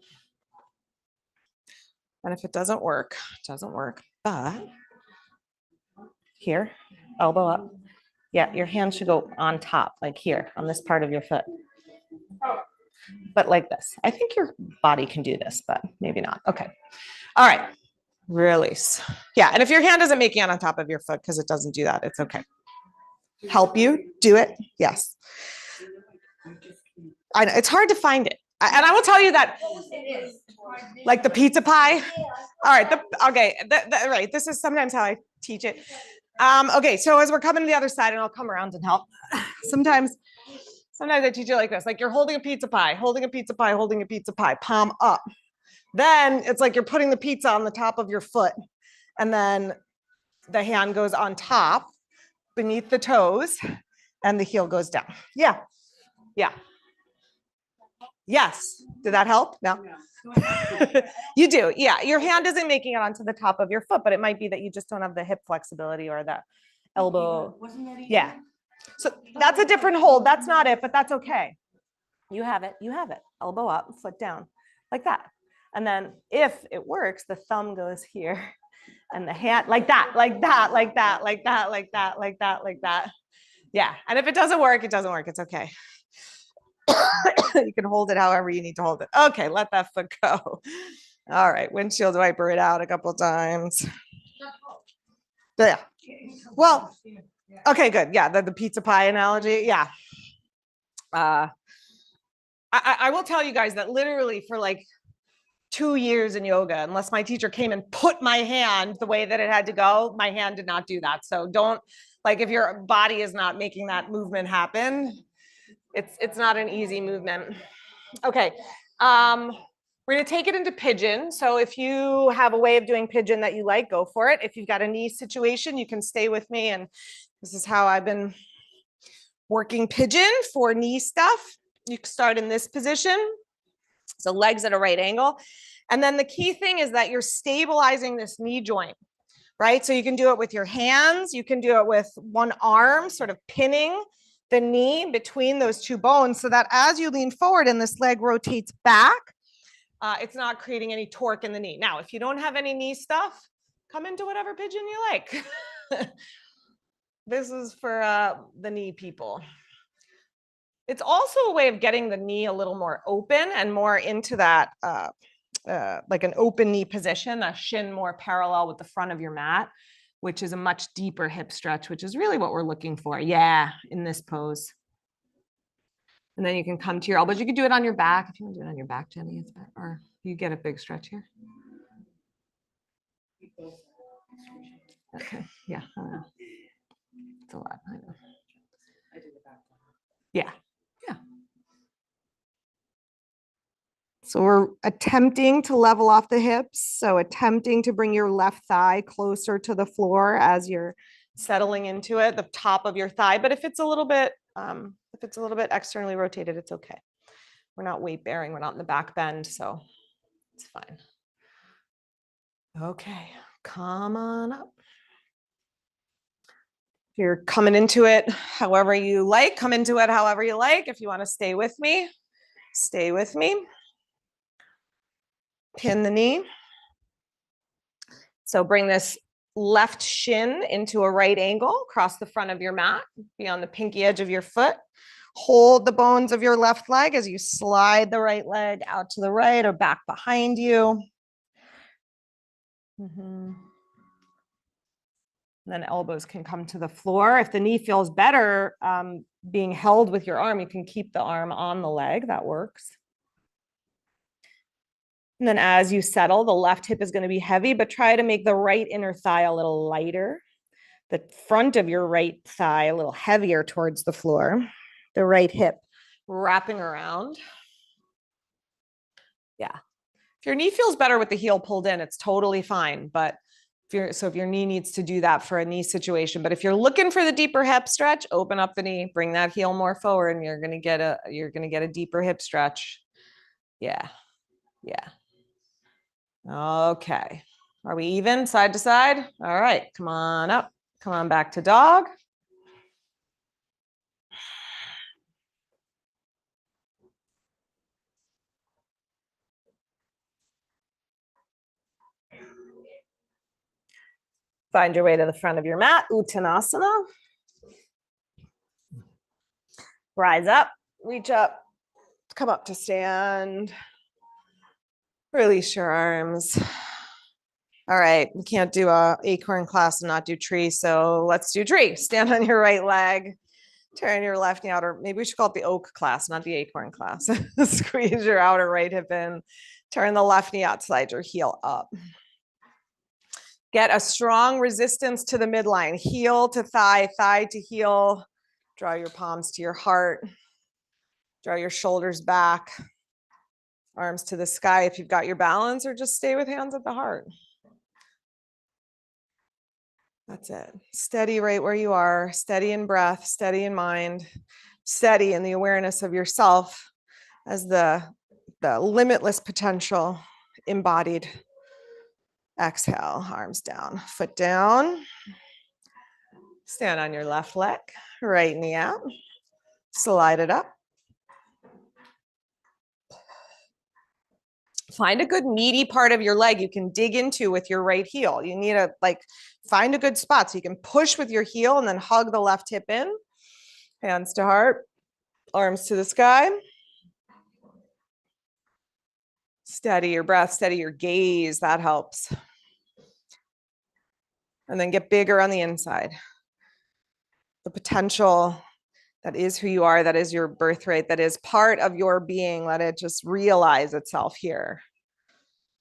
And if it doesn't work, but here, elbow up. Yeah, your hand should go on top, like here, on this part of your foot. But like this. I think your body can do this, but maybe not. Okay. All right. Release. Yeah, and if your hand isn't making it on top of your foot, because it doesn't do that, it's okay. Help you do it? Yes. I know, it's hard to find it. And I will tell you that, like the pizza pie. All right. Right. This is sometimes how I teach it. Okay. So as we're coming to the other side, and I'll come around and help. Sometimes I teach it like this, like you're holding a pizza pie, palm up. Then it's like you're putting the pizza on the top of your foot. And then the hand goes on top, beneath the toes, and the heel goes down. Yeah. Yeah. Yes. Did that help? No. You do. Yeah. Your hand isn't making it onto the top of your foot, but it might be that you just don't have the hip flexibility or the elbow. Yeah. So that's a different hold. That's not it, but that's okay. You have it. Elbow up, foot down, like that. And then if it works, the thumb goes here and the hand like that. Yeah. And if it doesn't work, it doesn't work. It's okay. You can hold it however you need to hold it. Okay, let that foot go. All right, windshield wiper it out a couple of times. Yeah. Well, okay, good. Yeah, the pizza pie analogy. Yeah. I will tell you guys that literally for like 2 years in yoga, unless my teacher came and put my hand the way that it had to go, my hand did not do that. So don't, like, if your body is not making that movement happen, It's not an easy movement. Okay. We're going to take it into pigeon. So if you have a way of doing pigeon that you like, go for it. If you've got a knee situation, you can stay with me. And this is how I've been working pigeon for knee stuff. You start in this position. So legs at a right angle. And then the key thing is that you're stabilizing this knee joint, right? So you can do it with your hands. You can do it with one arm, sort of pinning the knee between those two bones so that as you lean forward and this leg rotates back, it's not creating any torque in the knee. Now, if you don't have any knee stuff, come into whatever pigeon you like. This is for the knee people. It's also a way of getting the knee a little more open and more into that, like an open knee position, a shin more parallel with the front of your mat, which is a much deeper hip stretch, which is really what we're looking for. Yeah, in this pose. And then you can come to your elbows. You can do it on your back. If you want to do it on your back, Jenny, it's better. Or you get a big stretch here. Okay, yeah, I know. It's a lot, I know. Yeah, yeah. So we're attempting to level off the hips. So attempting to bring your left thigh closer to the floor as you're settling into it, the top of your thigh. But if it's a little bit externally rotated, it's okay. We're not weight bearing. We're not in the back bend, so it's fine. Okay, come on up. If you're coming into it however you like, come into it however you like. If you want to stay with me, stay with me. Pin the knee. So bring this left shin into a right angle across the front of your mat, be on the pinky edge of your foot. Hold the bones of your left leg as you slide the right leg out to the right or back behind you. And then elbows can come to the floor. If the knee feels better being held with your arm, you can keep the arm on the leg. That works. And then as you settle, the left hip is going to be heavy, but try to make the right inner thigh a little lighter. The front of your right thigh a little heavier towards the floor. The right hip wrapping around. Yeah. If your knee feels better with the heel pulled in, it's totally fine. But if your knee needs to do that for a knee situation, but if you're looking for the deeper hip stretch, open up the knee, bring that heel more forward, and you're gonna get a deeper hip stretch. Yeah. Yeah. Okay. Are we even side to side? All right. Come on up. Come on back to dog. Find your way to the front of your mat, Uttanasana. Rise up, reach up, come up to stand. Release your arms. All right, we can't do a acorn class and not do tree, so let's do tree. Stand on your right leg, turn your left knee out, or maybe we should call it the oak class, not the acorn class. Squeeze your outer right hip in, turn the left knee out, slide your heel up. Get a strong resistance to the midline, heel to thigh, thigh to heel. Draw your palms to your heart. Draw your shoulders back. Arms to the sky if you've got your balance, or just stay with hands at the heart. That's it. Steady right where you are, steady in breath, steady in mind, steady in the awareness of yourself as the limitless potential embodied. Exhale, arms down, foot down. Stand on your left leg, right knee out, slide it up. Find a good meaty part of your leg you can dig into with your right heel. You need to find a good spot so you can push with your heel and then hug the left hip in. Hands to heart, arms to the sky. Steady your breath, steady your gaze, that helps. And then get bigger on the inside. The potential that is who you are, that is your birthright, that is part of your being. Let it just realize itself here.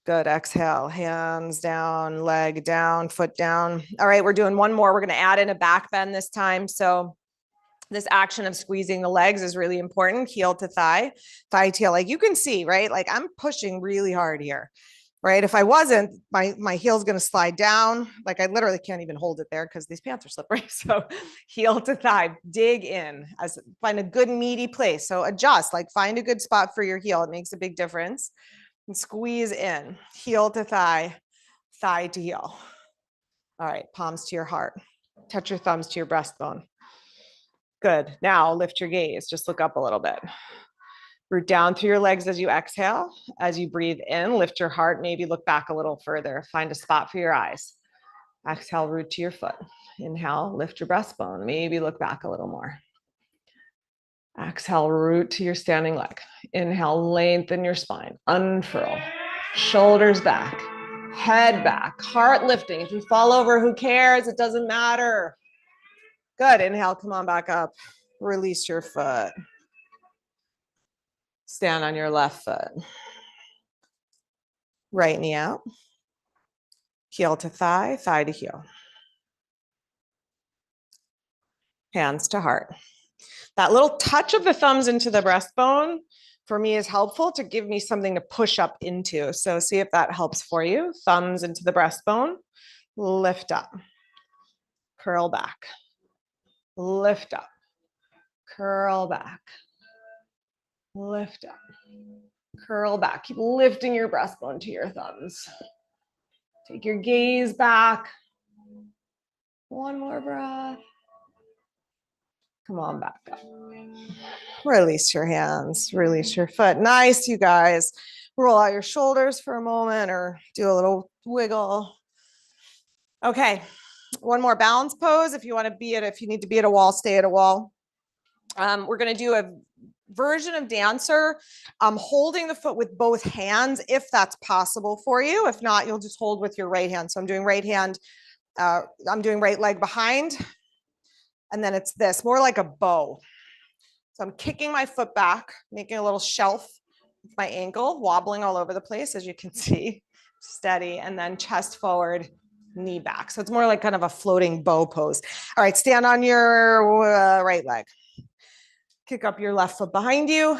Good, exhale, hands down, leg down, foot down. All right, we're doing one more. We're gonna add in a back bend this time. So This action of squeezing the legs is really important. Heel to thigh, thigh to heel. Like you can see, right? Like I'm pushing really hard here, right? If I wasn't, my heel's going to slide down. Like I literally can't even hold it there because these pants are slippery. So heel to thigh, dig in, as find a good meaty place. So adjust, like find a good spot for your heel. It makes a big difference. And squeeze in, heel to thigh, thigh to heel. All right, palms to your heart. Touch your thumbs to your breastbone. Good. Now lift your gaze. Just look up a little bit. Root down through your legs as you exhale. As you breathe in, lift your heart. Maybe look back a little further. Find a spot for your eyes. Exhale, root to your foot. Inhale, lift your breastbone. Maybe look back a little more. Exhale, root to your standing leg. Inhale, lengthen your spine. Unfurl. Shoulders back. Head back. Heart lifting. If you fall over, who cares? It doesn't matter. Good. Inhale, come on back up. Release your foot. Stand on your left foot. Right knee out. Heel to thigh, thigh to heel. Hands to heart. That little touch of the thumbs into the breastbone for me is helpful to give me something to push up into. So see if that helps for you. Thumbs into the breastbone. Lift up. Curl back. Lift up. Curl back. Lift up. Curl back. Keep lifting your breastbone to your thumbs. Take your gaze back. One more breath. Come on back up. Release your hands. Release your foot. Nice, you guys. Roll out your shoulders for a moment or do a little wiggle. Okay. One more balance pose. If you want to be at, if you need to be at a wall, stay at a wall. We're going to do a version of dancer, holding the foot with both hands, if that's possible for you. If not, you'll just hold with your right hand. So I'm doing right hand, I'm doing right leg behind, and then it's this, more like a bow. So I'm kicking my foot back, making a little shelf with my ankle, wobbling all over the place, as you can see, steady, and then chest forward, knee back. So it's more like kind of a floating bow pose. All right, stand on your right leg. Kick up your left foot behind you.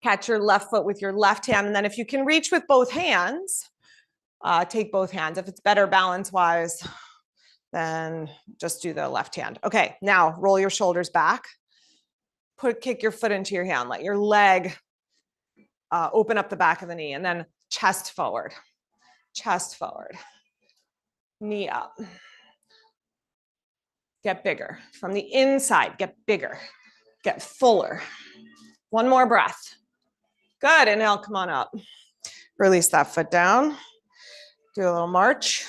Catch your left foot with your left hand. And then if you can reach with both hands, take both hands. If it's better balance-wise, then just do the left hand. Okay, now roll your shoulders back. Kick your foot into your hand. Let your leg open up the back of the knee. And then chest forward. Chest forward. Knee up. Get bigger. From the inside, get bigger. Get fuller. One more breath. Good. Inhale, come on up. Release that foot down. Do a little march.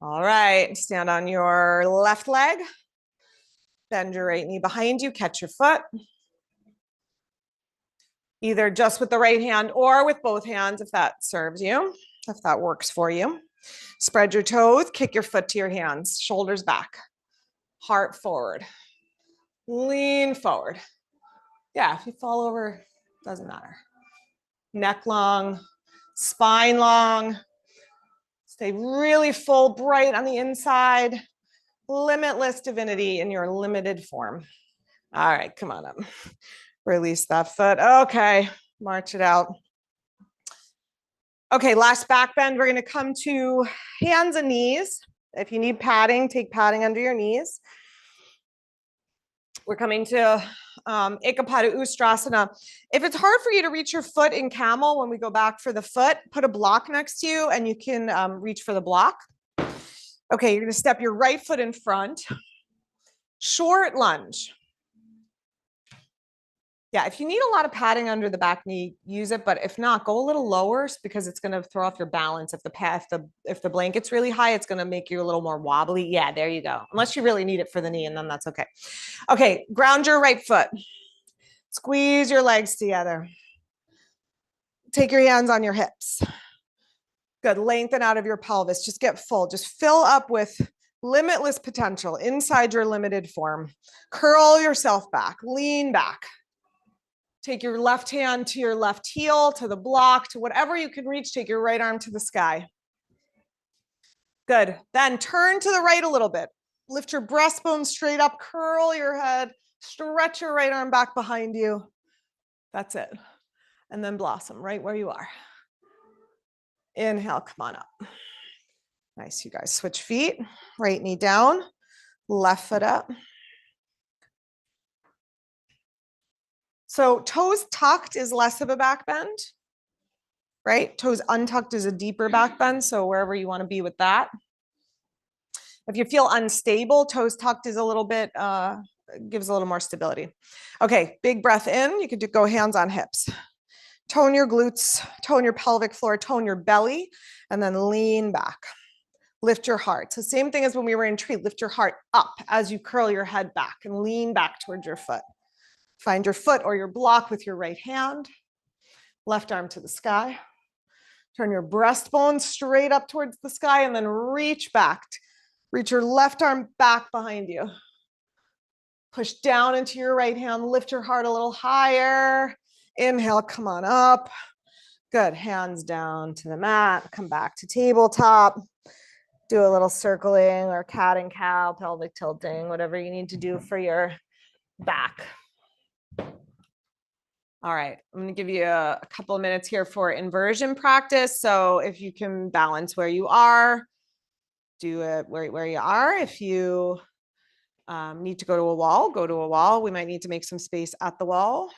All right. Stand on your left leg. Bend your right knee behind you. Catch your foot. Either just with the right hand or with both hands, if that serves you, if that works for you. Spread your toes. Kick your foot to your hands. Shoulders back. Heart forward. Lean forward. Yeah, if you fall over, doesn't matter. Neck long, spine long. Stay really full, bright on the inside. Limitless divinity in your limited form. All right, come on up. Release that foot. Okay, march it out. Okay, last back bend. We're going to come to hands and knees. If you need padding, take padding under your knees. We're coming to Ekapada Ustrasana. If it's hard for you to reach your foot in camel when we go back for the foot, put a block next to you and you can reach for the block. Okay, you're going to step your right foot in front. Short lunge. Yeah, if you need a lot of padding under the back knee, use it. But if not, go a little lower because it's going to throw off your balance. If the blanket's really high, it's going to make you a little more wobbly. Yeah, there you go. Unless you really need it for the knee, and then that's okay. Okay, ground your right foot. Squeeze your legs together. Take your hands on your hips. Good. Lengthen out of your pelvis. Just get full. Just fill up with limitless potential inside your limited form. Curl yourself back. Lean back. Take your left hand to your left heel, to the block, to whatever you can reach. Take your right arm to the sky. Good. Then turn to the right a little bit. Lift your breastbone straight up, curl your head, stretch your right arm back behind you. That's it. And then blossom right where you are. Inhale, come on up. Nice, you guys. Switch feet, right knee down, left foot up. So toes tucked is less of a back bend, right? Toes untucked is a deeper back bend. So wherever you want to be with that. If you feel unstable, toes tucked is a little bit, gives a little more stability. Okay, big breath in. You could go hands on hips. Tone your glutes, tone your pelvic floor, tone your belly, and then lean back. Lift your heart. So same thing as when we were in tree, lift your heart up as you curl your head back and lean back towards your foot. Find your foot or your block with your right hand. Left arm to the sky. Turn your breastbone straight up towards the sky and then reach back. Reach your left arm back behind you. Push down into your right hand. Lift your heart a little higher. Inhale, come on up. Good. Hands down to the mat. Come back to tabletop. Do a little circling or cat and cow, pelvic tilting, whatever you need to do for your back. All right, I'm going to give you a couple of minutes here for inversion practice. So if you can balance where you are, do it where you are. If you need to go to a wall, go to a wall. We might need to make some space at the wall.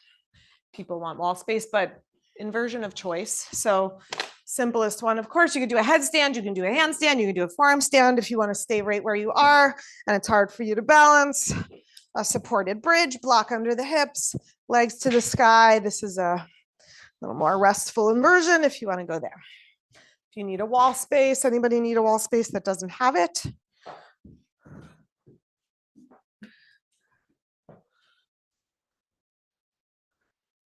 People want wall space, but inversion of choice. So simplest one, of course, you can do a headstand, you can do a handstand, you can do a forearm stand if you want to stay right where you are and it's hard for you to balance. A supported bridge, block under the hips, legs to the sky. This is a little more restful inversion if you want to go there. If you need a wall space, anybody need a wall space that doesn't have it?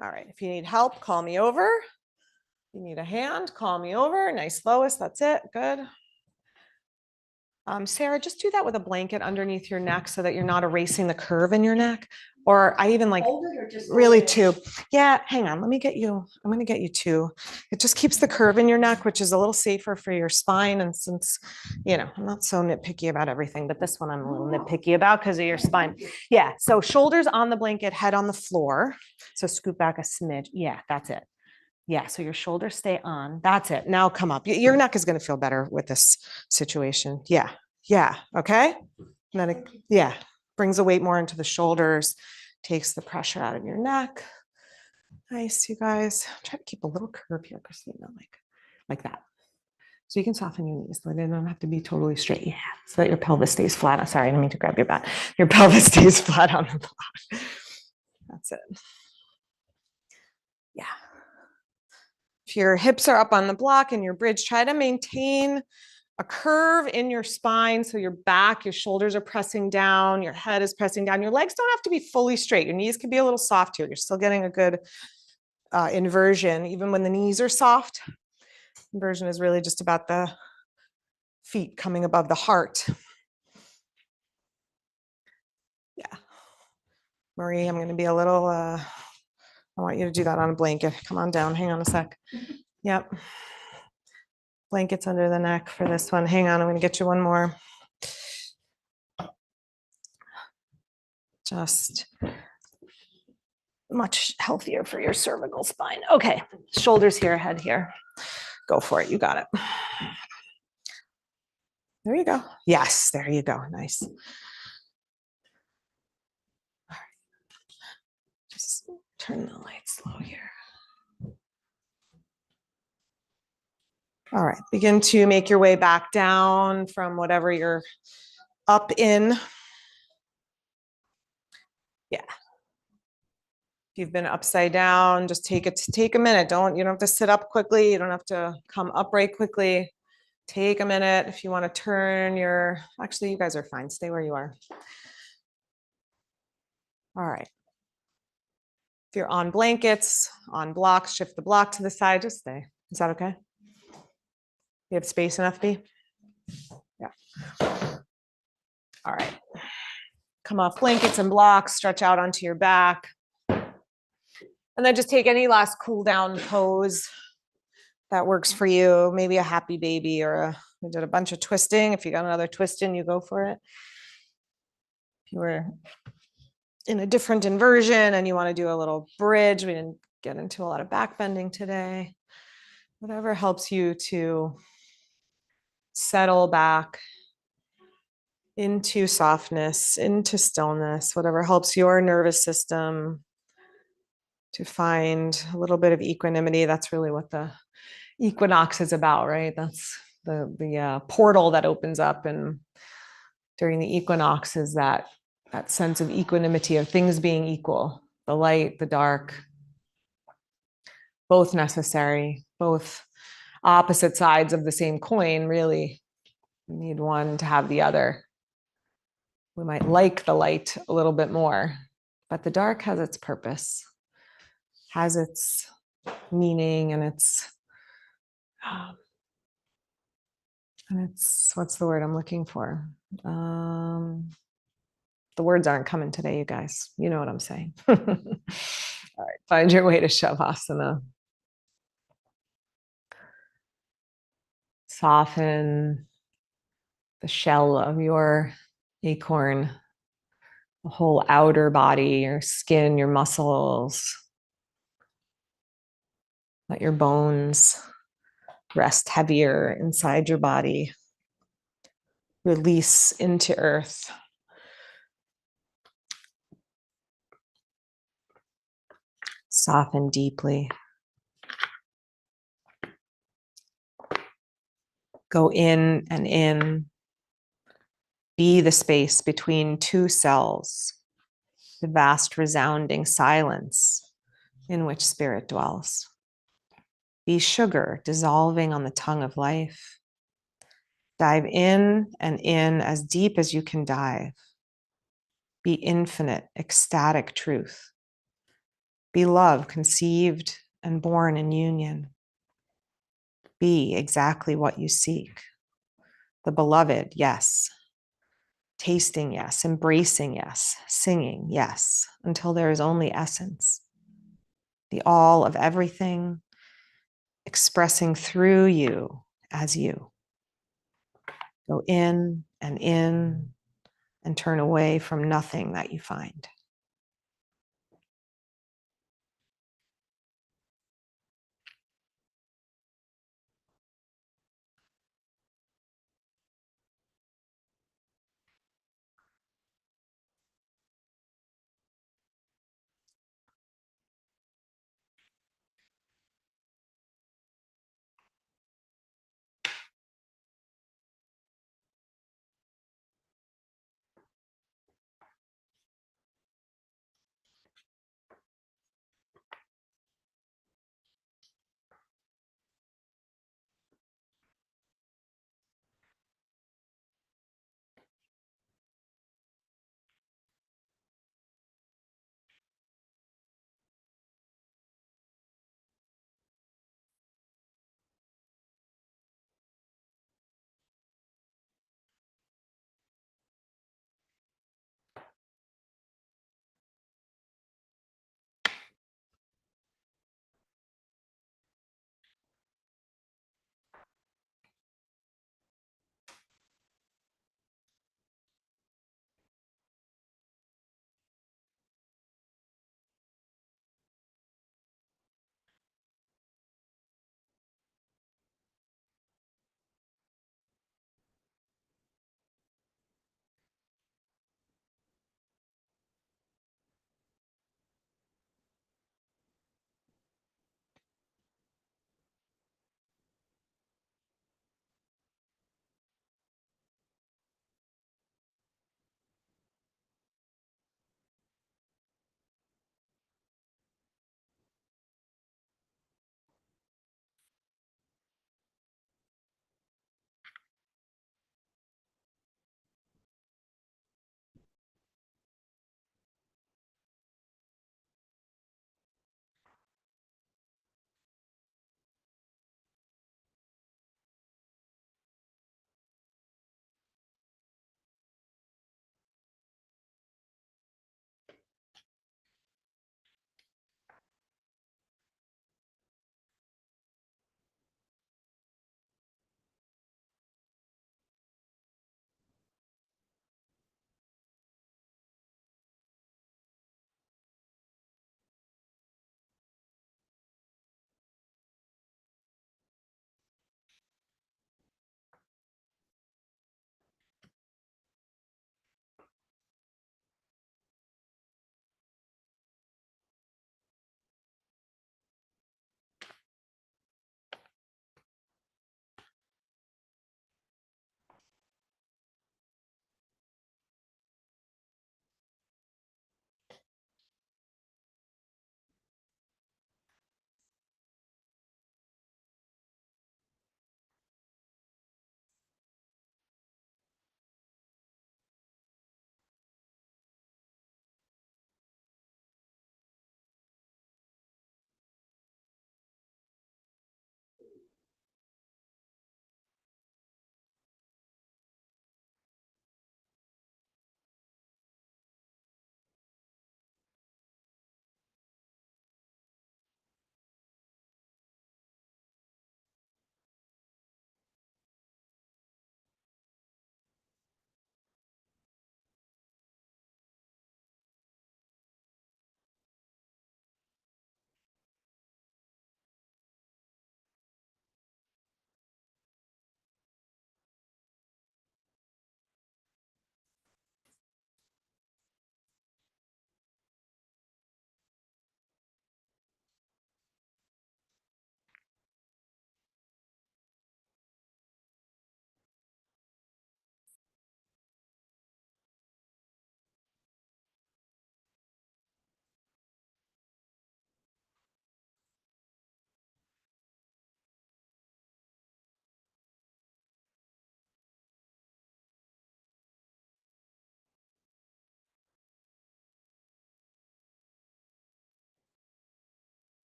All right, if you need help, call me over. If you need a hand, call me over. Nice, Lois, that's it, good. Sarah, just do that with a blanket underneath your neck so that you're not erasing the curve in your neck. Or I even like really two. Yeah, hang on, let me get you, I'm gonna get you two. It just keeps the curve in your neck, which is a little safer for your spine. And since, you know, I'm not so nitpicky about everything, but this one I'm a little nitpicky about because of your spine. Yeah, so shoulders on the blanket, head on the floor. So scoot back a smidge. Yeah, that's it. Yeah, so your shoulders stay on. That's it. Now come up. Your neck is going to feel better with this situation. Yeah, yeah, okay? And then it, yeah, brings the weight more into the shoulders, takes the pressure out of your neck. Nice, you guys. Try to keep a little curve here, Christina, like that. So you can soften your knees. They don't have to be totally straight. Yeah, so that your pelvis stays flat. Sorry, I didn't mean to grab your back. Your pelvis stays flat on the block. That's it. Yeah. If your hips are up on the block and your bridge, try to maintain a curve in your spine. So your back, your shoulders are pressing down, your head is pressing down. Your legs don't have to be fully straight. Your knees can be a little soft here. You're still getting a good inversion, even when the knees are soft. Inversion is really just about the feet coming above the heart. Yeah. Marie, I'm going to be a little, I want you to do that on a blanket. Come on down. Hang on a sec. Yep. Blankets under the neck for this one. Hang on. I'm going to get you one more. Just much healthier for your cervical spine. Okay. Shoulders here, head here. Go for it. You got it. There you go. Yes. There you go. Nice. All right. Just turn the lights low here. All right, begin to make your way back down from whatever you're up in. Yeah. If you've been upside down, just take a minute. You don't have to sit up quickly. You don't have to come upright quickly. Take a minute. If you want to turn your, actually, you guys are fine. Stay where you are. All right. If you're on blankets, on blocks, shift the block to the side, just stay. Is that okay? You have space enough, B? Yeah. All right. Come off blankets and blocks, stretch out onto your back. And then just take any last cool down pose that works for you. Maybe a happy baby or we did a bunch of twisting. If you got another twist in, you go for it. If you were in a different inversion and you want to do a little bridge, we didn't get into a lot of back bending today. Whatever helps you to settle back into softness, into stillness, whatever helps your nervous system to find a little bit of equanimity. That's really what the equinox is about, right? That's the portal that opens up, and during the equinox is that sense of equanimity, of things being equal, the light, the dark, both necessary, both opposite sides of the same coin. Really, you need one to have the other. We might like the light a little bit more, but the dark has its purpose, has its meaning, and it's what's the word I'm looking for? The words aren't coming today, you guys. You know what I'm saying. All right, find your way to Shavasana. Soften the shell of your acorn, the whole outer body, your skin, your muscles. Let your bones rest heavier inside your body. Release into earth. Soften deeply. Go in and in. Be the space between two cells, the vast resounding silence in which spirit dwells. Be sugar dissolving on the tongue of life. Dive in and in as deep as you can dive. Be infinite, ecstatic truth. Be love conceived and born in union. Be exactly what you seek. The beloved, yes. Tasting, yes. Embracing, yes. Singing, yes. Until there is only essence. The all of everything expressing through you as you. Go in and turn away from nothing that you find.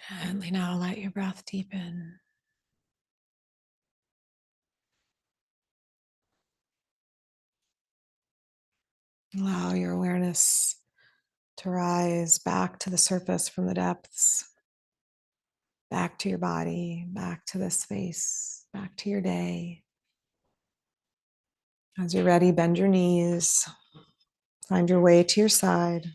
Gently now let your breath deepen. Allow your awareness to rise back to the surface from the depths, back to your body, back to this space, back to your day. As you're ready, bend your knees, find your way to your side.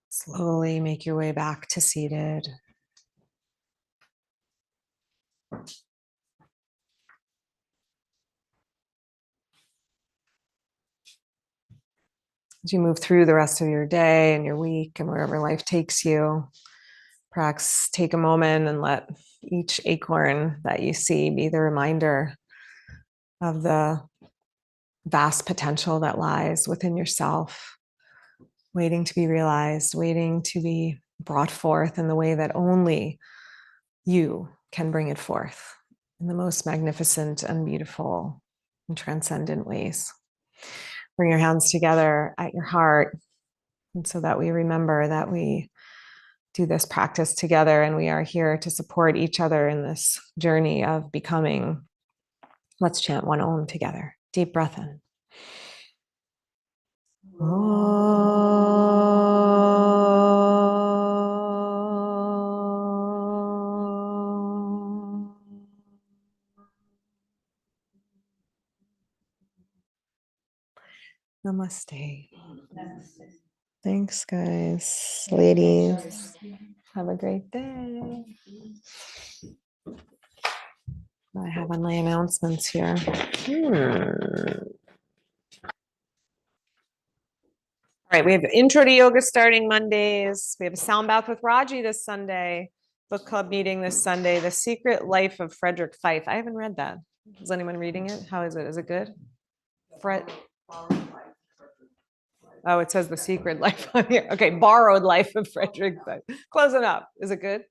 Slowly make your way back to seated. As you move through the rest of your day and your week and wherever life takes you, perhaps take a moment and let each acorn that you see be the reminder of the vast potential that lies within yourself, waiting to be realized, waiting to be brought forth in the way that only you can bring it forth in the most magnificent and beautiful and transcendent ways. Bring your hands together at your heart, and so that we remember that we do this practice together and we are here to support each other in this journey of becoming. Let's chant one Om together. Deep breath in. Namaste. Thanks, guys. Ladies, have a great day. I have on my announcements here. All right, we have intro to yoga starting Mondays. We have a sound bath with Raji this Sunday. Book club meeting this Sunday. The Secret Life of Frederick Fife. I haven't read that. Is anyone reading it? How is it? Is it good? Oh, it says The Secret Life on here. Okay, Borrowed Life of Frederick Fife. Close enough. Is it good?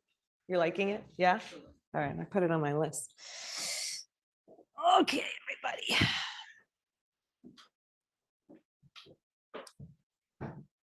You're liking it? Yeah? All right, I put it on my list. Okay, everybody.